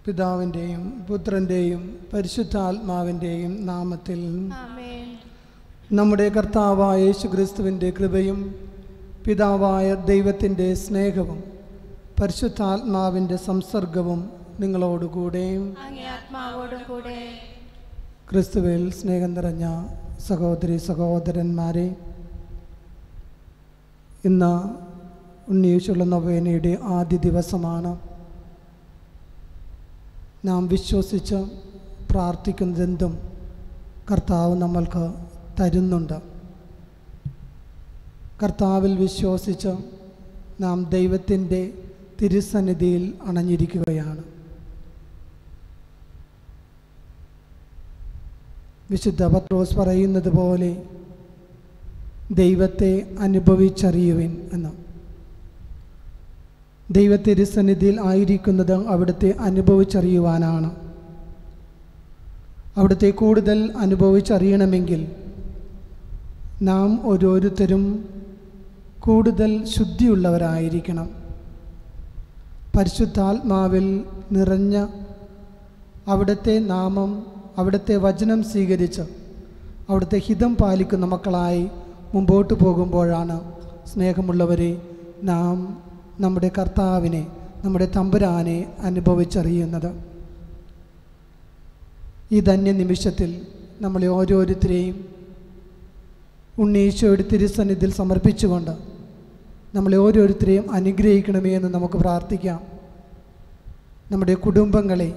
പിതാവിൻ്റെയും പുത്രൻ്റെയും പരിശുദ്ധാത്മാവിൻ്റെയും നാമത്തിൽ ആമേൻ. നമ്മുടെ കർത്താവായ യേശുക്രിസ്തുവിൻ്റെ കൃപയും പിതാവായ ദൈവത്തിൻ്റെ സ്നേഹവും പരിശുദ്ധാത്മാവിൻ്റെ സംസർഗവും നിങ്ങളോടുകൂടെ അങ്ങേ ആത്മാവോടും കൂടെ. ക്രിസ്തുവിൽ സ്നേഹം നിറഞ്ഞ സഹോദരി സഹോദരന്മാരെ, ഇന്ന് ഉണ്ണീശുള്ള നൊവേനയുടെ ആദ്യ ദിവസമാണ്. നാം വിശ്വസിച്ച് പ്രാർത്ഥിക്കുന്നതെന്തും കർത്താവ് നമ്മൾക്ക് തരുന്നുണ്ട്. കർത്താവിൽ വിശ്വസിച്ച് നാം ദൈവത്തിൻ്റെ തിരുസന്നിധിയിൽ അണഞ്ഞിരിക്കുകയാണ്. വിശുദ്ധ പത്രോസ് പറയുന്നത് പോലെ ദൈവത്തെ അനുഭവിച്ചറിയുവിൻ എന്ന്. ദൈവത്തിരുസന്നിധിയിൽ ആയിരിക്കുന്നത് അവിടുത്തെ അനുഭവിച്ചറിയുവാനാണ്. അവിടുത്തെ കൂടുതൽ അനുഭവിച്ചറിയണമെങ്കിൽ നാം ഓരോരുത്തരും കൂടുതൽ ശുദ്ധിയുള്ളവരായിരിക്കണം. പരിശുദ്ധാത്മാവിൽ നിറഞ്ഞ അവിടുത്തെ നാമം, അവിടുത്തെ വചനം സ്വീകരിച്ച് അവിടുത്തെ ഹിതം പാലിക്കുന്ന മക്കളായി മുമ്പോട്ട് പോകുമ്പോഴാണ് സ്നേഹമുള്ളവരെ നാം നമ്മുടെ കർത്താവിനെ, നമ്മുടെ തമ്പുരാനെ അനുഭവിച്ചറിയുന്നത്. ഈ ധന്യ നിമിഷത്തിൽ നമ്മളെ ഓരോരുത്തരെയും ഉണ്ണീശോയുടെ തിരുസന്നിധിയിൽ സമർപ്പിച്ചുകൊണ്ട് നമ്മളെ ഓരോരുത്തരെയും അനുഗ്രഹിക്കണമേ എന്ന് നമുക്ക് പ്രാർത്ഥിക്കാം. നമ്മുടെ കുടുംബങ്ങളെ,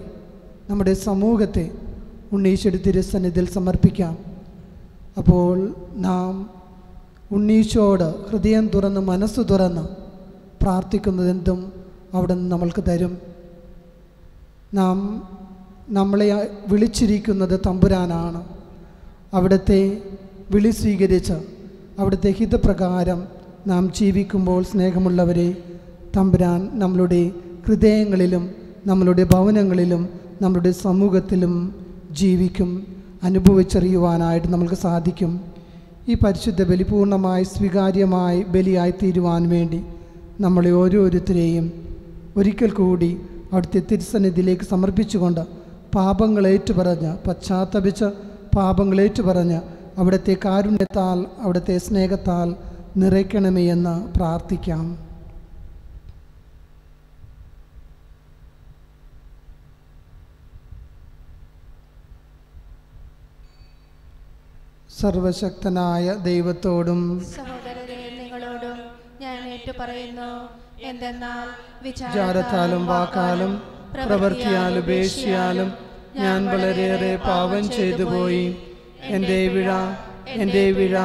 നമ്മുടെ സമൂഹത്തെ ഉണ്ണീശോയുടെ തിരുസന്നിധിയിൽ സമർപ്പിക്കാം. അപ്പോൾ നാം ഉണ്ണീശോയോട് ഹൃദയം തുറന്ന് മനസ്സ് തുറന്ന് പ്രാർത്ഥിക്കുന്നതെന്തും അവിടെ നിന്ന് നമ്മൾക്ക് തരും. നമ്മളെ വിളിച്ചിരിക്കുന്നത് തമ്പുരാനാണ്. അവിടുത്തെ വിളി സ്വീകരിച്ച് അവിടുത്തെ ഹിതപ്രകാരം നാം ജീവിക്കുമ്പോൾ സ്നേഹമുള്ളവരെ, തമ്പുരാൻ നമ്മളുടെ ഹൃദയങ്ങളിലും നമ്മളുടെ ഭവനങ്ങളിലും നമ്മളുടെ സമൂഹത്തിലും ജീവിക്കും, അനുഭവിച്ചറിയുവാനായിട്ട് നമുക്ക് സാധിക്കും. ഈ പരിശുദ്ധ ബലി പൂർണ്ണമായി സ്വീകാര്യമായി ബലിയായി തീരുവാൻ വേണ്ടി നമ്മളെ ഓരോരുത്തരെയും ഒരിക്കൽ കൂടി അവിടുത്തെ തിരുസന്നിധിയിലേക്ക് സമർപ്പിച്ചുകൊണ്ട് പാപങ്ങളേറ്റുപറഞ്ഞ്, പശ്ചാത്തപിച്ച് പാപങ്ങളേറ്റുപറഞ്ഞ് അവിടുത്തെ കാരുണ്യത്താൽ, അവിടുത്തെ സ്നേഹത്താൽ നിറയ്ക്കണമേ എന്ന് പ്രാർത്ഥിക്കാം. സർവശക്തനായ ദൈവത്തോടും സഹോദരരെ നിങ്ങളോടും ഞാൻ ഏറ്റുപറയുന്നു. എന്തെന്നാൽ വിചാരത്താലും വാക്കാലും പ്രവൃത്തിയാലും ഉപേക്ഷയാലും ഞാൻ വളരെയേറെ പാപം ചെയ്തു പോയി. എൻ്റെ പിഴ, എൻ്റെ പിഴ,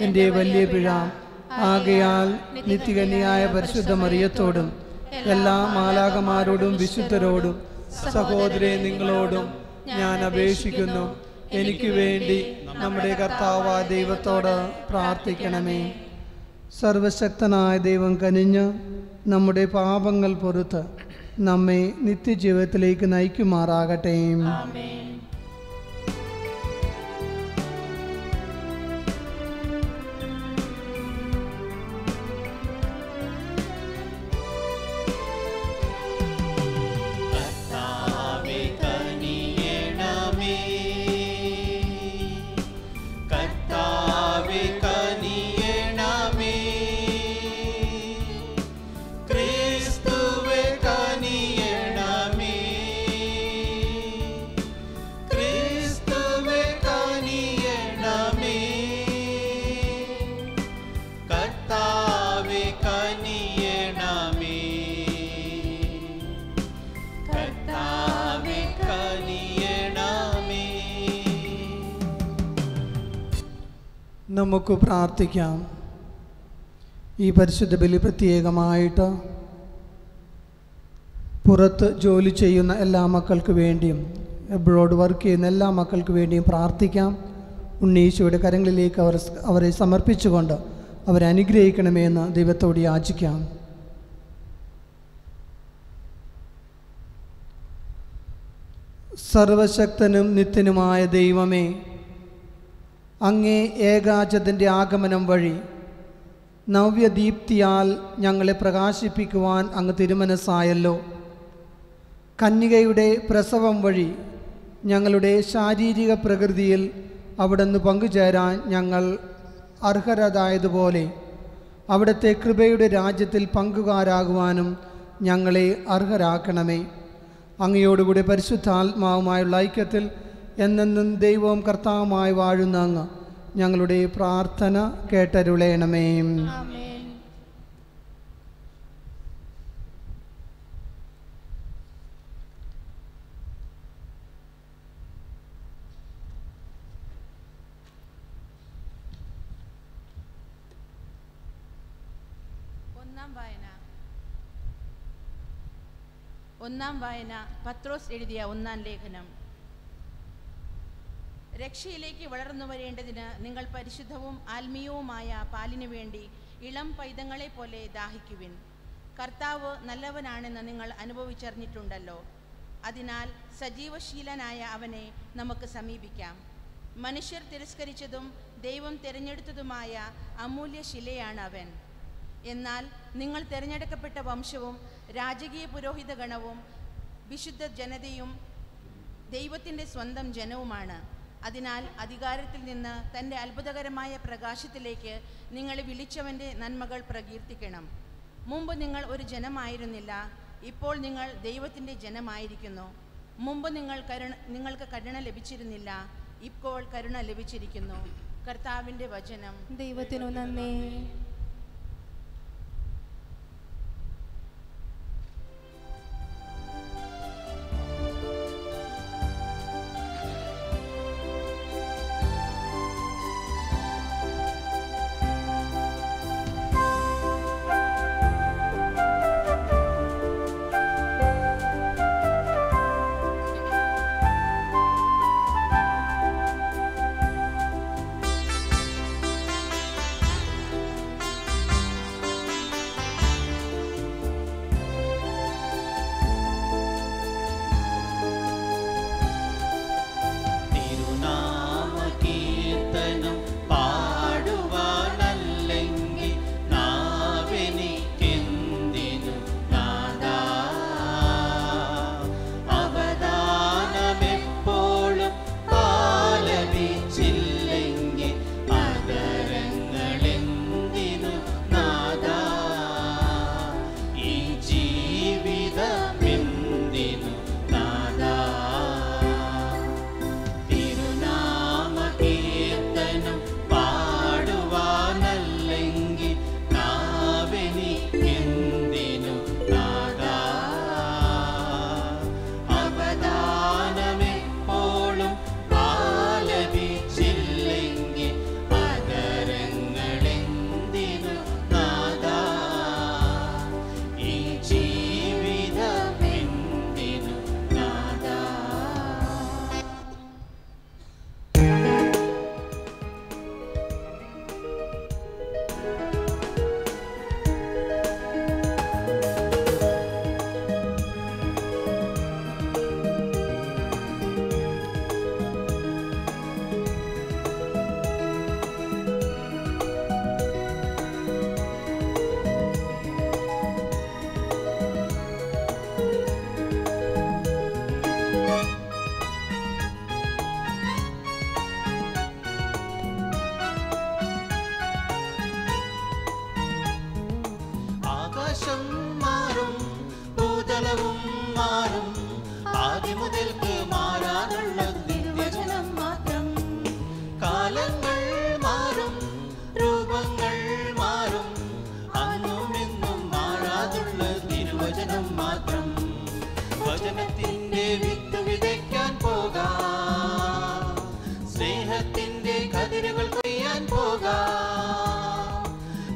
എൻ്റെ വലിയ പിഴ. ആകയാൽ നിത്യകന്യയായ പരിശുദ്ധ മറിയത്തോടും എല്ലാ മാലാഖമാരോടും വിശുദ്ധരോടും സഹോദരരെ നിങ്ങളോടും ഞാൻ അപേക്ഷിക്കുന്നു, എനിക്ക് വേണ്ടി നമ്മുടെ കർത്താവായ ദൈവത്തോട് പ്രാർത്ഥിക്കണമേ. സർവശക്തനായ ദൈവം കനിഞ്ഞ് നമ്മുടെ പാപങ്ങൾ പൊറുത്ത് നമ്മെ നിത്യജീവിതത്തിലേക്ക് നയിക്കുമാറാകട്ടെ. ആമേൻ. നമുക്ക് പ്രാർത്ഥിക്കാം. ഈ പരിശുദ്ധ ബലി പ്രത്യേകമായിട്ട് പുറത്ത് ജോലി ചെയ്യുന്ന എല്ലാ മക്കൾക്ക് വേണ്ടിയും എബ്രോഡ് വർക്ക് ചെയ്യുന്ന എല്ലാ മക്കൾക്ക് വേണ്ടിയും പ്രാർത്ഥിക്കാം. ഉണ്ണീശോയുടെ കരങ്ങളിലേക്ക് അവരെ സമർപ്പിച്ചുകൊണ്ട് അവരെ അനുഗ്രഹിക്കണമെന്ന് ദൈവത്തോട് യാചിക്കാം. സർവശക്തനും നിത്യനുമായ ദൈവമേ, അങ്ങേ ഏകാചത്തിൻ്റെ ആഗമനം വഴി നവ്യദീപ്തിയാൽ ഞങ്ങളെ പ്രകാശിപ്പിക്കുവാൻ അങ്ങ് തിരുമനസ്സായല്ലോ. കന്യകയുടെ പ്രസവം വഴി ഞങ്ങളുടെ ശാരീരിക പ്രകൃതിയിൽ അവിടുന്ന് പങ്കുചേരാൻ ഞങ്ങൾ അർഹരതായതുപോലെ അവിടുത്തെ കൃപയുടെ രാജ്യത്തിൽ പങ്കുകാരാകുവാനും ഞങ്ങളെ അർഹരാക്കണമേ. അങ്ങയോടുകൂടി പരിശുദ്ധാത്മാവുമായുള്ള ഐക്യത്തിൽ എന്നെന്നും ദൈവവും കർത്താവുമായി വാഴുന്ന അങ്ങ് ഞങ്ങളുടെ പ്രാർത്ഥന കേട്ടരുളേണമേ. ആമേൻ. ഒന്നാം വായന പത്രോസ് എഴുതിയ ഒന്നാം ലേഖനം. രക്ഷയിലേക്ക് വളർന്നു വരേണ്ടതിന് നിങ്ങൾ പരിശുദ്ധവും ആത്മീയവുമായ പാലിനു വേണ്ടി ഇളം പൈതങ്ങളെ പോലെ ദാഹിക്കുവിൻ. കർത്താവ് നല്ലവനാണെന്ന് നിങ്ങൾ അനുഭവിച്ചറിഞ്ഞിട്ടുണ്ടല്ലോ. അതിനാൽ സജീവശീലനായ അവനെ നമുക്ക് സമീപിക്കാം. മനുഷ്യർ തിരസ്കരിച്ചതും ദൈവം തിരഞ്ഞെടുത്തതുമായ അമൂല്യ ശിലയാണ് അവൻ. എന്നാൽ നിങ്ങൾ തിരഞ്ഞെടുക്കപ്പെട്ട വംശവും രാജകീയ പുരോഹിത ഗണവും വിശുദ്ധ ജനതയും ദൈവത്തിൻ്റെ സ്വന്തം ജനവുമാണ്. അതിനാൽ അധികാരത്തിൽ നിന്ന് തൻ്റെ അത്ഭുതകരമായ പ്രകാശത്തിലേക്ക് നിങ്ങളെ വിളിച്ചവൻ്റെ നന്മകൾ പ്രകീർത്തിക്കണം. മുമ്പ് നിങ്ങൾ ഒരു ജനമായിരുന്നില്ല, ഇപ്പോൾ നിങ്ങൾ ദൈവത്തിൻ്റെ ജനമായിരിക്കുന്നു. മുമ്പ് നിങ്ങൾക്ക് കരുണ ലഭിച്ചിരുന്നില്ല, ഇപ്പോൾ കരുണ ലഭിച്ചിരിക്കുന്നു. കർത്താവിൻ്റെ വചനം. ദൈവത്തിനു നന്ദി.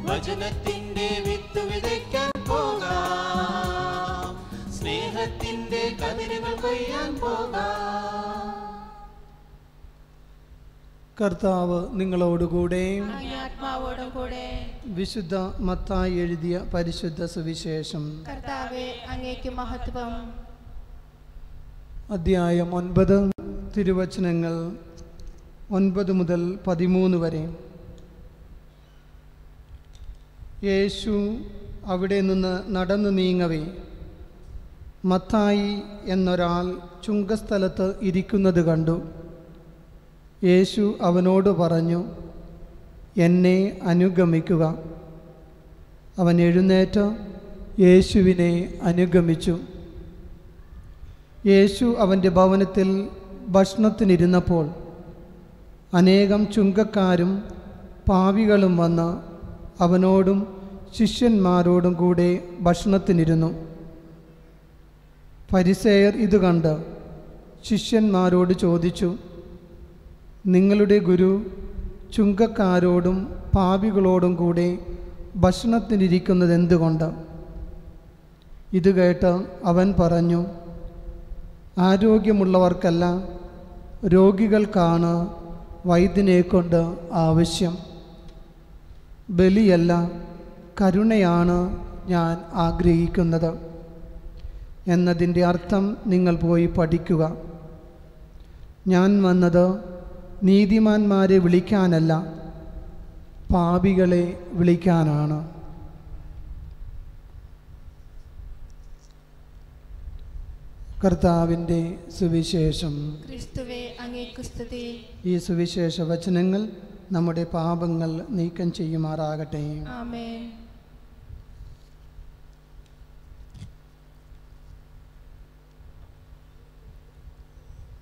വചനത്തിന്റെ വിത്ത് വിതയ്ക്കാൻ പോകാം, സ്നേഹത്തിന്റെ കതിരുകൾ കൊയ്യാൻ പോകാം. കർത്താവ് നിങ്ങളോടുകൂടെ. ആത്മാവോടും കൂടെ. വിശുദ്ധ മത്തായി എഴുതിയ പരിശുദ്ധ സുവിശേഷം. കർത്താവേ, അങ്ങേക്ക് മഹത്വം. അധ്യായം 9, തിരുവചനങ്ങൾ 9 മുതൽ 13 വരെ. യേശു അവിടെ നിന്ന് നടന്നു നീങ്ങവേ മത്തായി എന്നൊരാൾ ചുങ്കസ്ഥലത്ത് ഇരിക്കുന്നത് കണ്ടു. യേശു അവനോട് പറഞ്ഞു, എന്നെ അനുഗമിക്കുക. അവൻ എഴുന്നേറ്റ് യേശുവിനെ അനുഗമിച്ചു. യേശു അവൻ്റെ ഭവനത്തിൽ ഭക്ഷണത്തിനിരുന്നപ്പോൾ അനേകം ചുങ്കക്കാരും പാപികളും വന്ന് അവനോടും ശിഷ്യന്മാരോടും കൂടെ ഭക്ഷണത്തിനിരുന്നു. ഫരിസേയർ ഇത് കണ്ട് ശിഷ്യന്മാരോട് ചോദിച്ചു, നിങ്ങളുടെ ഗുരു ചുങ്കക്കാരോടും പാപികളോടും കൂടെ ഭക്ഷണത്തിനിരിക്കുന്നത് എന്തുകൊണ്ട്? ഇത് കേട്ട് അവൻ പറഞ്ഞു, ആരോഗ്യമുള്ളവർക്കല്ല, രോഗികൾക്കാണ് വൈദ്യനെക്കൊണ്ട് ആവശ്യം. ബലിയല്ല, കരുണയാണ് ഞാൻ ആഗ്രഹിക്കുന്നത് എന്നതിൻ്റെ അർത്ഥം നിങ്ങൾ പോയി പഠിക്കുക. ഞാൻ വന്നത് നീതിമാന്മാരെ വിളിക്കാനല്ല, പാപികളെ വിളിക്കാനാണ്. കർത്താവിൻ്റെ സുവിശേഷം. ക്രിസ്തുവേ, അങ്ങേക്കു സ്തുതി. ഈ സുവിശേഷ വചനങ്ങൾ നമ്മുടെ പാപങ്ങൾ നീക്കം ചെയ്യുമാറാകട്ടെ. ആമേൻ.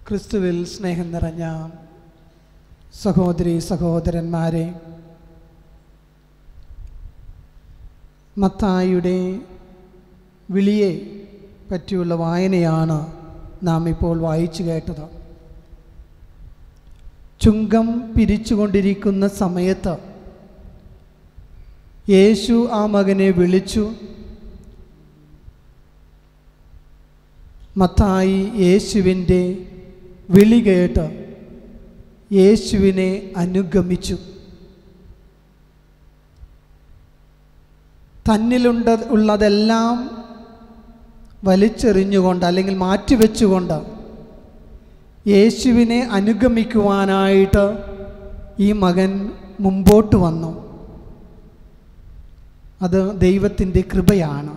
ക്രിസ്തുവിൽ സ്നേഹം നിറഞ്ഞ സഹോദരി സഹോദരന്മാരെ, മത്തായിയുടെ വിളിയെ പറ്റിയുള്ള വായനയാണ് നാം ഇപ്പോൾ വായിച്ചു കേട്ടത്. ചുങ്കം പിരിച്ചുകൊണ്ടിരിക്കുന്ന സമയത്ത് യേശു ആ മകനെ വിളിച്ചു. മത്തായി യേശുവിൻ്റെ വിളി കേട്ട് യേശുവിനെ അനുഗമിച്ചു. ഉള്ളതെല്ലാം വലിച്ചെറിഞ്ഞുകൊണ്ട് അല്ലെങ്കിൽ മാറ്റിവെച്ചുകൊണ്ട് യേശുവിനെ അനുഗമിക്കുവാനായിട്ട് ഈ മകൻ മുമ്പോട്ട് വന്നു. അത് ദൈവത്തിൻ്റെ കൃപയാണ്.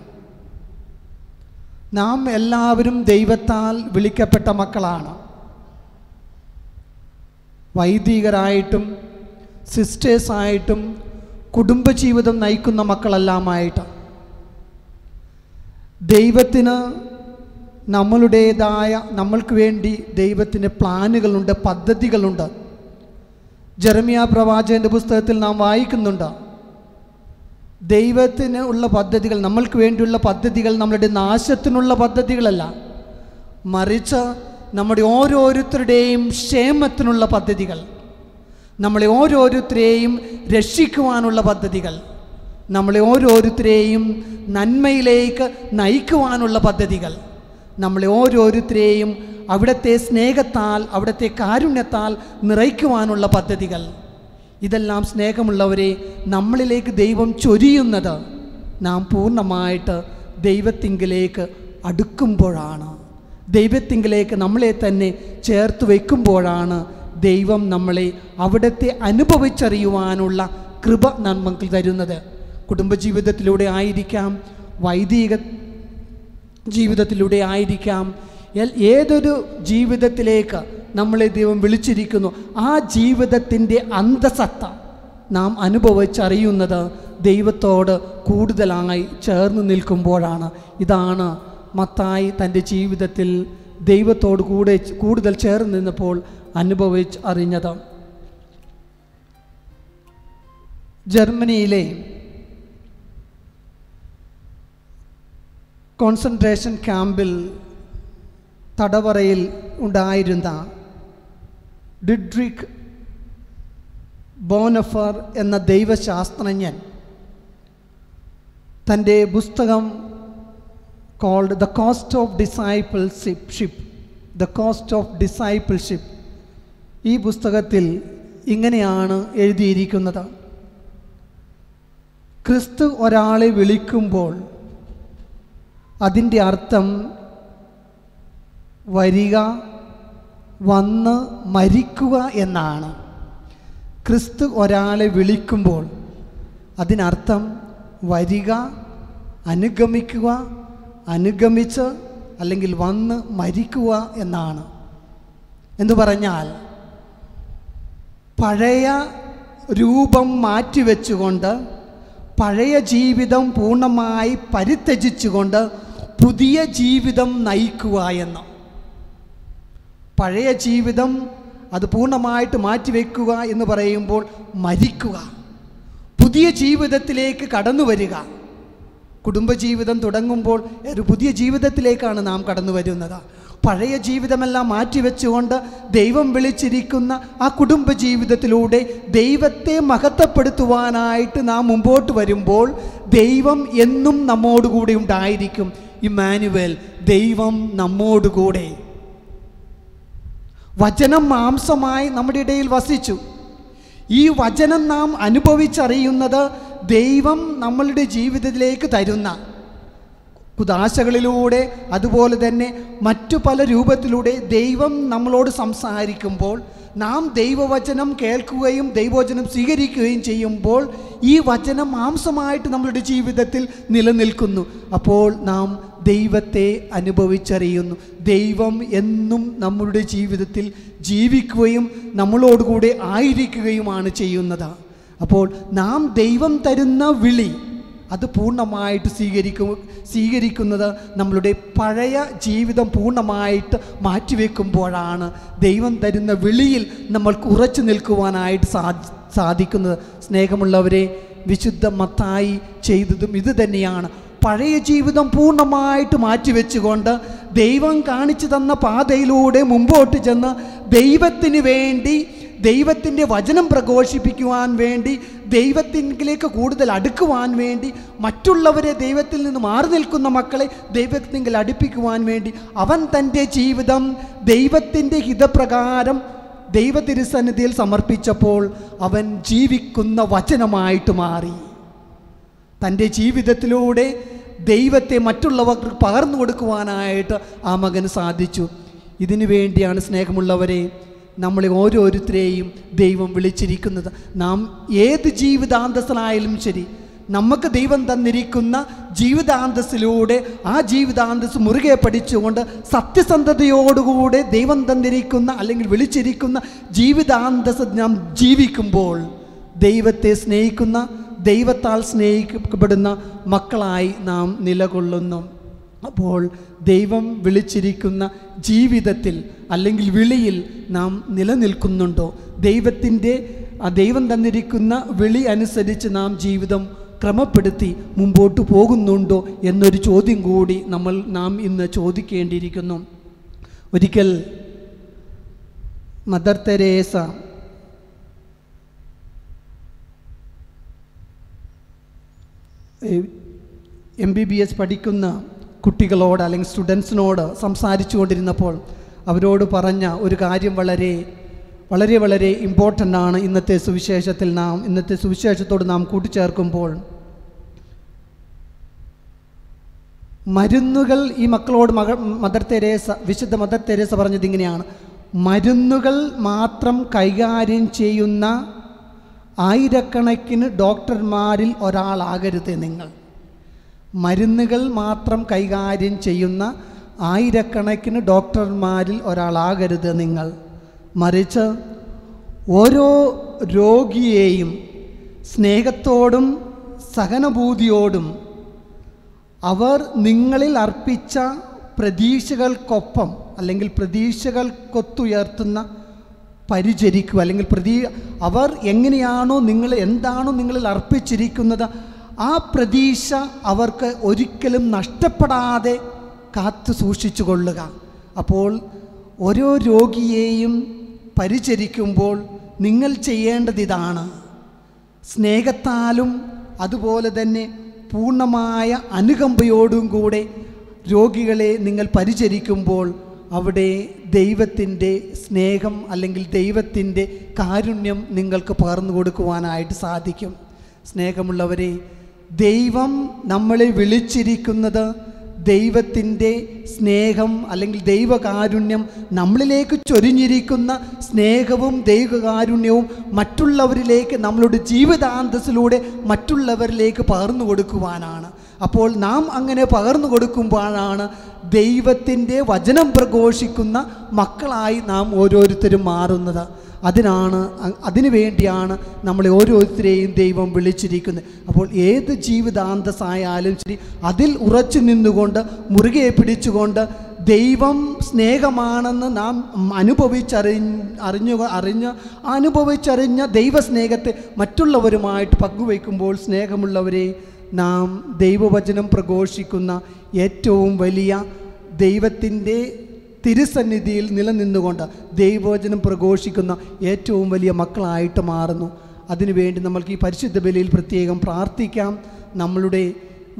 നാം എല്ലാവരും ദൈവത്താൽ വിളിക്കപ്പെട്ട മക്കളാണ്. വൈദികരായിട്ടും സിസ്റ്റേഴ്സായിട്ടും കുടുംബജീവിതം നയിക്കുന്ന മക്കളെല്ലാമായിട്ട് ദൈവത്തിന് നമ്മൾക്ക് വേണ്ടി ദൈവത്തിന് പ്ലാനുകളുണ്ട്, പദ്ധതികളുണ്ട്. ജെറമ്യാ പ്രവാചകൻ്റെ പുസ്തകത്തിൽ നാം വായിക്കുന്നുണ്ട്, ദൈവത്തിന് ഉള്ള പദ്ധതികൾ, നമ്മൾക്ക് വേണ്ടിയുള്ള പദ്ധതികൾ നമ്മളുടെ നാശത്തിനുള്ള പദ്ധതികളല്ല, മറിച്ച് നമ്മുടെ ഓരോരുത്തരുടെയും ക്ഷേമത്തിനുള്ള പദ്ധതികൾ, നമ്മളെ ഓരോരുത്തരെയും രക്ഷിക്കുവാനുള്ള പദ്ധതികൾ, നമ്മളെ ഓരോരുത്തരെയും നന്മയിലേക്ക് നയിക്കുവാനുള്ള പദ്ധതികൾ, നമ്മളെ ഓരോരുത്തരെയും അവിടുത്തെ സ്നേഹത്താൽ, അവിടുത്തെ കാരുണ്യത്താൽ നിറയ്ക്കുവാനുള്ള പദ്ധതികൾ. ഇതെല്ലാം സ്നേഹമുള്ളവരെ നമ്മളിലേക്ക് ദൈവം ചൊരിയുന്നത് നാം പൂർണ്ണമായിട്ട് ദൈവത്തിങ്കിലേക്ക് അടുക്കുമ്പോഴാണ്. ദൈവത്തിങ്കിലേക്ക് നമ്മളെ തന്നെ ചേർത്ത് വയ്ക്കുമ്പോഴാണ് ദൈവം നമ്മളെ അവിടുത്തെ അനുഭവിച്ചറിയുവാനുള്ള കൃപ നമുക്ക് തരുന്നത്. കുടുംബജീവിതത്തിലൂടെ ആയിരിക്കാം, വൈദിക ജീവിതത്തിലൂടെ ആയിരിക്കാം, ഏതൊരു ജീവിതത്തിലേക്ക് നമ്മളെ ദൈവം വിളിച്ചിരിക്കുന്നു, ആ ജീവിതത്തിൻ്റെ അന്തസത്ത നാം അനുഭവിച്ചറിയുന്നത് ദൈവത്തോട് കൂടുതലായി ചേർന്ന് നിൽക്കുമ്പോഴാണ്. ഇതാണ് മത്തായി തൻ്റെ ജീവിതത്തിൽ ദൈവത്തോട് കൂടുതൽ ചേർന്ന് നിന്നപ്പോൾ അനുഭവിച്ചറിഞ്ഞത്. ജർമ്മനിയിലെ കോൺസെൻട്രേഷൻ ക്യാമ്പിൽ തടവറയിൽ ഉണ്ടായിരുന്ന ഡിഡ്രിക് ബോനഫർ എന്ന ദൈവശാസ്ത്രജ്ഞൻ തൻ്റെ പുസ്തകം called the cost of discipleship, ഈ പുസ്തകത്തിൽ ഇങ്ങനെയാണ് എഴുതിയിരിക്കുന്നത്: ക്രിസ്തു ഒരാളെ വിളിക്കുമ്പോൾ അതിൻ്റെ അർത്ഥം വരിക, വന്ന് മരിക്കുക എന്നാണ്. ക്രിസ്തു ഒരാളെ വിളിക്കുമ്പോൾ അതിനർത്ഥം വരിക, അനുഗമിക്കുക, അനുഗമിച്ച് അല്ലെങ്കിൽ വന്ന് മരിക്കുക എന്നാണ്. എന്ന് പറഞ്ഞാൽ പഴയ രൂപം മാറ്റിവെച്ചുകൊണ്ട്, പഴയ ജീവിതം പൂർണ്ണമായി പരിത്യജിച്ചുകൊണ്ട് പുതിയ ജീവിതം നയിക്കുക എന്ന്. പഴയ ജീവിതം അത് പൂർണ്ണമായിട്ട് മാറ്റിവെക്കുക എന്ന് പറയുമ്പോൾ മരിക്കുക, പുതിയ ജീവിതത്തിലേക്ക് കടന്നു വരിക. കുടുംബജീവിതം തുടങ്ങുമ്പോൾ ഒരു പുതിയ ജീവിതത്തിലേക്കാണ് നാം കടന്നു വരുന്നത്. പഴയ ജീവിതമെല്ലാം മാറ്റിവെച്ചുകൊണ്ട് ദൈവം വിളിച്ചിരിക്കുന്ന ആ കുടുംബജീവിതത്തിലൂടെ ദൈവത്തെ മഹത്വപ്പെടുത്തുവാനായിട്ട് നാം മുമ്പോട്ട് വരുമ്പോൾ ദൈവം എന്നും നമ്മോടുകൂടെ ഉണ്ടായിരിക്കും. ഇമ്മാനുവേൽ, ദൈവം നമ്മോടുകൂടെ. വചനം മാംസമായി നമ്മുടെ ഇടയിൽ വസിച്ചു. ഈ വചനം നാം അനുഭവിച്ചറിയുന്നത് ദൈവം നമ്മളുടെ ജീവിതത്തിലേക്ക് തരുന്ന കുദാശകളിലൂടെ, അതുപോലെ തന്നെ മറ്റു പല രൂപത്തിലൂടെ ദൈവം നമ്മളോട് സംസാരിക്കുമ്പോൾ നാം ദൈവവചനം കേൾക്കുകയും ദൈവവചനം സ്വീകരിക്കുകയും ചെയ്യുമ്പോൾ ഈ വചനം മാംസമായിട്ട് നമ്മളുടെ ജീവിതത്തിൽ നിലനിൽക്കുന്നു. അപ്പോൾ നാം ദൈവത്തെ അനുഭവിച്ചറിയുന്നു. ദൈവം എന്നും നമ്മളുടെ ജീവിതത്തിൽ ജീവിക്കുകയും നമ്മളോടുകൂടെ ആയിരിക്കുകയുമാണ് ചെയ്യുന്നത്. അപ്പോൾ നാം ദൈവം തരുന്ന വിളി അത് പൂർണ്ണമായിട്ട് സ്വീകരിക്കുന്നത് നമ്മളുടെ പഴയ ജീവിതം പൂർണ്ണമായിട്ട് മാറ്റിവെക്കുമ്പോഴാണ് ദൈവം തരുന്ന വിളിയിൽ നമ്മൾക്ക് ഉറച്ചു നിൽക്കുവാനായിട്ട് സാധിക്കുന്നത്. സ്നേഹമുള്ളവരെ, വിശുദ്ധ മത്തായി ചെയ്തതും ഇത് തന്നെയാണ്. പഴയ ജീവിതം പൂർണ്ണമായിട്ട് മാറ്റിവെച്ചുകൊണ്ട് ദൈവം കാണിച്ചു തന്ന പാതയിലൂടെ മുമ്പോട്ട് ചെന്ന് ദൈവത്തിന് വേണ്ടി, ദൈവത്തിൻ്റെ വചനം പ്രഘോഷിപ്പിക്കുവാൻ വേണ്ടി, ദൈവത്തിലേക്ക് കൂടുതൽ അടുക്കുവാൻ വേണ്ടി, മറ്റുള്ളവരെ ദൈവത്തിൽ നിന്ന് മാറി നിൽക്കുന്ന മക്കളെ ദൈവത്തിങ്കിൽ അടുപ്പിക്കുവാൻ വേണ്ടി അവൻ തൻ്റെ ജീവിതം ദൈവത്തിൻ്റെ ഹിതപ്രകാരം ദൈവ തിരുസന്നിധിയിൽ സമർപ്പിച്ചപ്പോൾ അവൻ ജീവിക്കുന്ന വചനമായിട്ട് മാറി. തൻ്റെ ജീവിതത്തിലൂടെ ദൈവത്തെ മറ്റുള്ളവർക്ക് പകർന്നു കൊടുക്കുവാനായിട്ട് ആ മകന് സാധിച്ചു. ഇതിനു വേണ്ടിയാണ് സ്നേഹമുള്ളവരെ നമ്മളെ ഓരോരുത്തരെയും ദൈവം വിളിച്ചിരിക്കുന്നത്. നാം ഏത് ജീവിതാന്തസ്സിലായാലും ശരി, നമുക്ക് ദൈവം തന്നിരിക്കുന്ന ജീവിതാന്തസ്സിലൂടെ ആ ജീവിതാന്തസ് മുറുകെ പഠിച്ചുകൊണ്ട് സത്യസന്ധതയോടുകൂടെ ദൈവം തന്നിരിക്കുന്ന അല്ലെങ്കിൽ വിളിച്ചിരിക്കുന്ന ജീവിതാന്തസ് നാം ജീവിക്കുമ്പോൾ ദൈവത്തെ സ്നേഹിക്കുന്ന, ദൈവത്താൽ സ്നേഹിക്കപ്പെടുന്ന മക്കളായി നാം നിലകൊള്ളുന്നു. അപ്പോൾ ദൈവം വിളിച്ചിരിക്കുന്ന ജീവിതത്തിൽ അല്ലെങ്കിൽ വിളിയിൽ നാം നിലനിൽക്കുന്നുണ്ടോ? ദൈവം തന്നിരിക്കുന്ന വിളി അനുസരിച്ച് നാം ജീവിതം ക്രമപ്പെടുത്തി മുമ്പോട്ട് പോകുന്നുണ്ടോ എന്നൊരു ചോദ്യം കൂടി നാം ഇന്ന് ചോദിക്കേണ്ടിയിരിക്കുന്നു. ഒരിക്കൽ മദർ തെരേസ MBBS പഠിക്കുന്ന കുട്ടികളോട് അല്ലെങ്കിൽ സ്റ്റുഡൻസിനോട് സംസാരിച്ചു കൊണ്ടിരുന്നപ്പോൾ അവരോട് പറഞ്ഞ ഒരു കാര്യം വളരെ വളരെ വളരെ ഇമ്പോർട്ടൻ്റ് ആണ്. ഇന്നത്തെ സുവിശേഷത്തോട് നാം കൂട്ടിച്ചേർക്കുമ്പോൾ മരുന്നുകൾ, ഈ മക്കളോട് വിശുദ്ധ മദർ തെരേസ പറഞ്ഞത് ഇങ്ങനെയാണ്: മരുന്നുകൾ മാത്രം കൈകാര്യം ചെയ്യുന്ന ആയിരക്കണക്കിന് ഡോക്ടർമാരിൽ ഒരാളാകരുത് നിങ്ങൾ. മരുന്നുകൾ മാത്രം കൈകാര്യം ചെയ്യുന്ന ആയിരക്കണക്കിന് ഡോക്ടർമാരിൽ ഒരാളാകരുത് നിങ്ങൾ. മറിച്ച് ഓരോ രോഗിയെയും സ്നേഹത്തോടും സഹനഭൂതിയോടും അവർ നിങ്ങളിൽ അർപ്പിച്ച പ്രതീക്ഷകൾക്കൊപ്പം അല്ലെങ്കിൽ പ്രതീക്ഷകൾക്കൊത്തുയർത്തുന്ന പരിചരിക്കുക. അല്ലെങ്കിൽ അവർ എങ്ങനെയാണോ എന്താണോ നിങ്ങളിൽ അർപ്പിച്ചിരിക്കുന്നത് ആ പ്രതീക്ഷ അവർക്ക് ഒരിക്കലും നഷ്ടപ്പെടാതെ കാത്തു സൂക്ഷിച്ചു കൊള്ളുക. അപ്പോൾ ഓരോ രോഗിയെയും പരിചരിക്കുമ്പോൾ നിങ്ങൾ ചെയ്യേണ്ടത് ഇതാണ്: സ്നേഹത്താലും അതുപോലെ തന്നെ പൂർണ്ണമായ അനുകമ്പയോടും കൂടെ രോഗികളെ നിങ്ങൾ പരിചരിക്കുമ്പോൾ അവിടെ ദൈവത്തിൻ്റെ സ്നേഹം അല്ലെങ്കിൽ ദൈവത്തിൻ്റെ കാരുണ്യം നിങ്ങൾക്ക് പകർന്നു കൊടുക്കുവാനായിട്ട് സാധിക്കും. സ്നേഹമുള്ളവരെ, ദൈവം നമ്മളെ വിളിച്ചിരിക്കുന്നത് ദൈവത്തിൻ്റെ സ്നേഹം അല്ലെങ്കിൽ ദൈവകാരുണ്യം നമ്മളിലേക്ക് ചൊരിഞ്ഞിരിക്കുന്ന സ്നേഹവും ദൈവകാരുണ്യവും മറ്റുള്ളവരിലേക്ക് നമ്മളുടെ ജീവിതാന്തസ്സിലൂടെ മറ്റുള്ളവരിലേക്ക് പകർന്നു കൊടുക്കുവാനാണ്. അപ്പോൾ നാം അങ്ങനെ പകർന്നു കൊടുക്കുമ്പോഴാണ് ദൈവത്തിൻ്റെ വചനം പ്രഘോഷിക്കുന്ന മക്കളായി നാം ഓരോരുത്തരും മാറുന്നത്. അതിനു വേണ്ടിയാണ് നമ്മളെ ഓരോരുത്തരെയും ദൈവം വിളിച്ചിരിക്കുന്നത്. അപ്പോൾ ഏത് ജീവിതാന്തസ്സായാലും ശരി, അതിൽ ഉറച്ചു നിന്നുകൊണ്ട് മുറുകെ പിടിച്ചുകൊണ്ട് ദൈവം സ്നേഹമാണെന്ന് നാം അനുഭവിച്ചറിഞ്ഞ ദൈവസ്നേഹത്തെ മറ്റുള്ളവരുമായിട്ട് പങ്കുവയ്ക്കുമ്പോൾ, സ്നേഹമുള്ളവരെ, നാം ദൈവവചനം പ്രഘോഷിക്കുന്ന ഏറ്റവും വലിയ ദൈവത്തിൻ്റെ തിരുസന്നിധിയിൽ നിലനിന്നുകൊണ്ട് ദൈവവചനം പ്രഘോഷിക്കുന്ന ഏറ്റവും വലിയ മക്കളായിട്ട് മാറുന്നു. അതിനുവേണ്ടി നമ്മൾക്ക് ഈ പരിശുദ്ധ ബലിയിൽ പ്രത്യേകം പ്രാർത്ഥിക്കാം. നമ്മളുടെ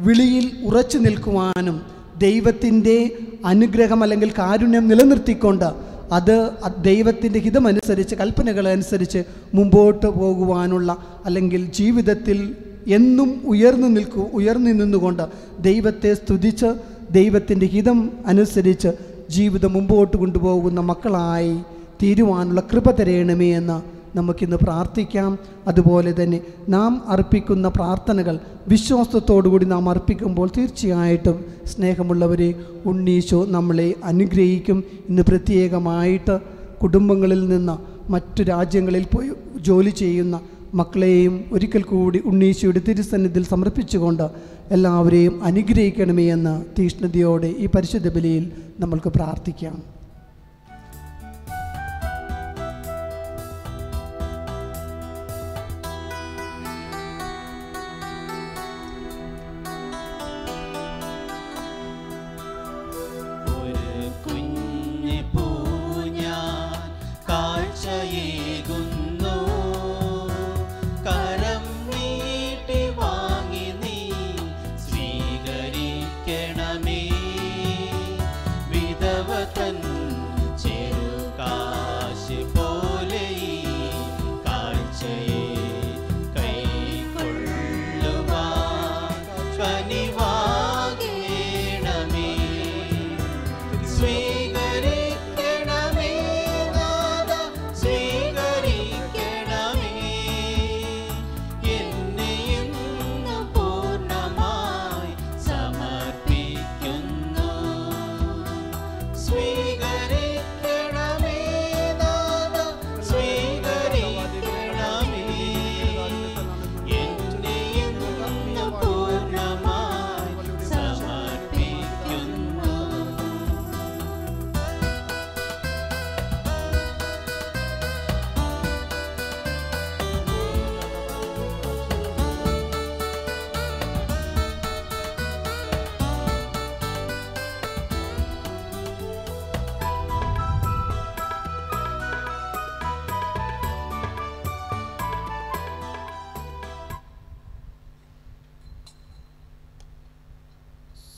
വിളിയിൽ ഉറച്ചു നിൽക്കുവാനും ദൈവത്തിൻ്റെ അനുഗ്രഹം അല്ലെങ്കിൽ കാരുണ്യം നിലനിർത്തിക്കൊണ്ട് അത് ദൈവത്തിൻ്റെ ഹിതമനുസരിച്ച്, കൽപ്പനകളനുസരിച്ച് മുമ്പോട്ട് പോകുവാനുള്ള, അല്ലെങ്കിൽ ജീവിതത്തിൽ എന്നും ഉയർന്നു നിന്നുകൊണ്ട് ദൈവത്തെ സ്തുതിച്ച് ദൈവത്തിൻ്റെ ഹിതം അനുസരിച്ച് ജീവിതം മുമ്പോട്ട് കൊണ്ടുപോകുന്ന മക്കളായി തീരുവാനുള്ള കൃപ തരയണമേ എന്ന് നമുക്കിന്ന് പ്രാർത്ഥിക്കാം. അതുപോലെ തന്നെ നാം അർപ്പിക്കുന്ന പ്രാർത്ഥനകൾ വിശ്വാസത്തോടുകൂടി നാം അർപ്പിക്കുമ്പോൾ തീർച്ചയായിട്ടും സ്നേഹമുള്ളവരെ, ഉണ്ണീശോ നമ്മളെ അനുഗ്രഹിക്കും. ഇന്ന് പ്രത്യേകമായിട്ട് കുടുംബങ്ങളിൽ നിന്ന് മറ്റു രാജ്യങ്ങളിൽ പോയി ജോലി ചെയ്യുന്ന മക്കളെയും ഒരിക്കൽ കൂടി ഉണ്ണീശോയുടെ തിരുസന്നിധിയിൽ സമർപ്പിച്ചുകൊണ്ട് എല്ലാവരെയും അനുഗ്രഹിക്കണമേ എന്ന് തീഷ്ണതയോടെ ഈ പരിശുദ്ധ ബലിയിൽ നമ്മൾക്ക് പ്രാർത്ഥിക്കാം.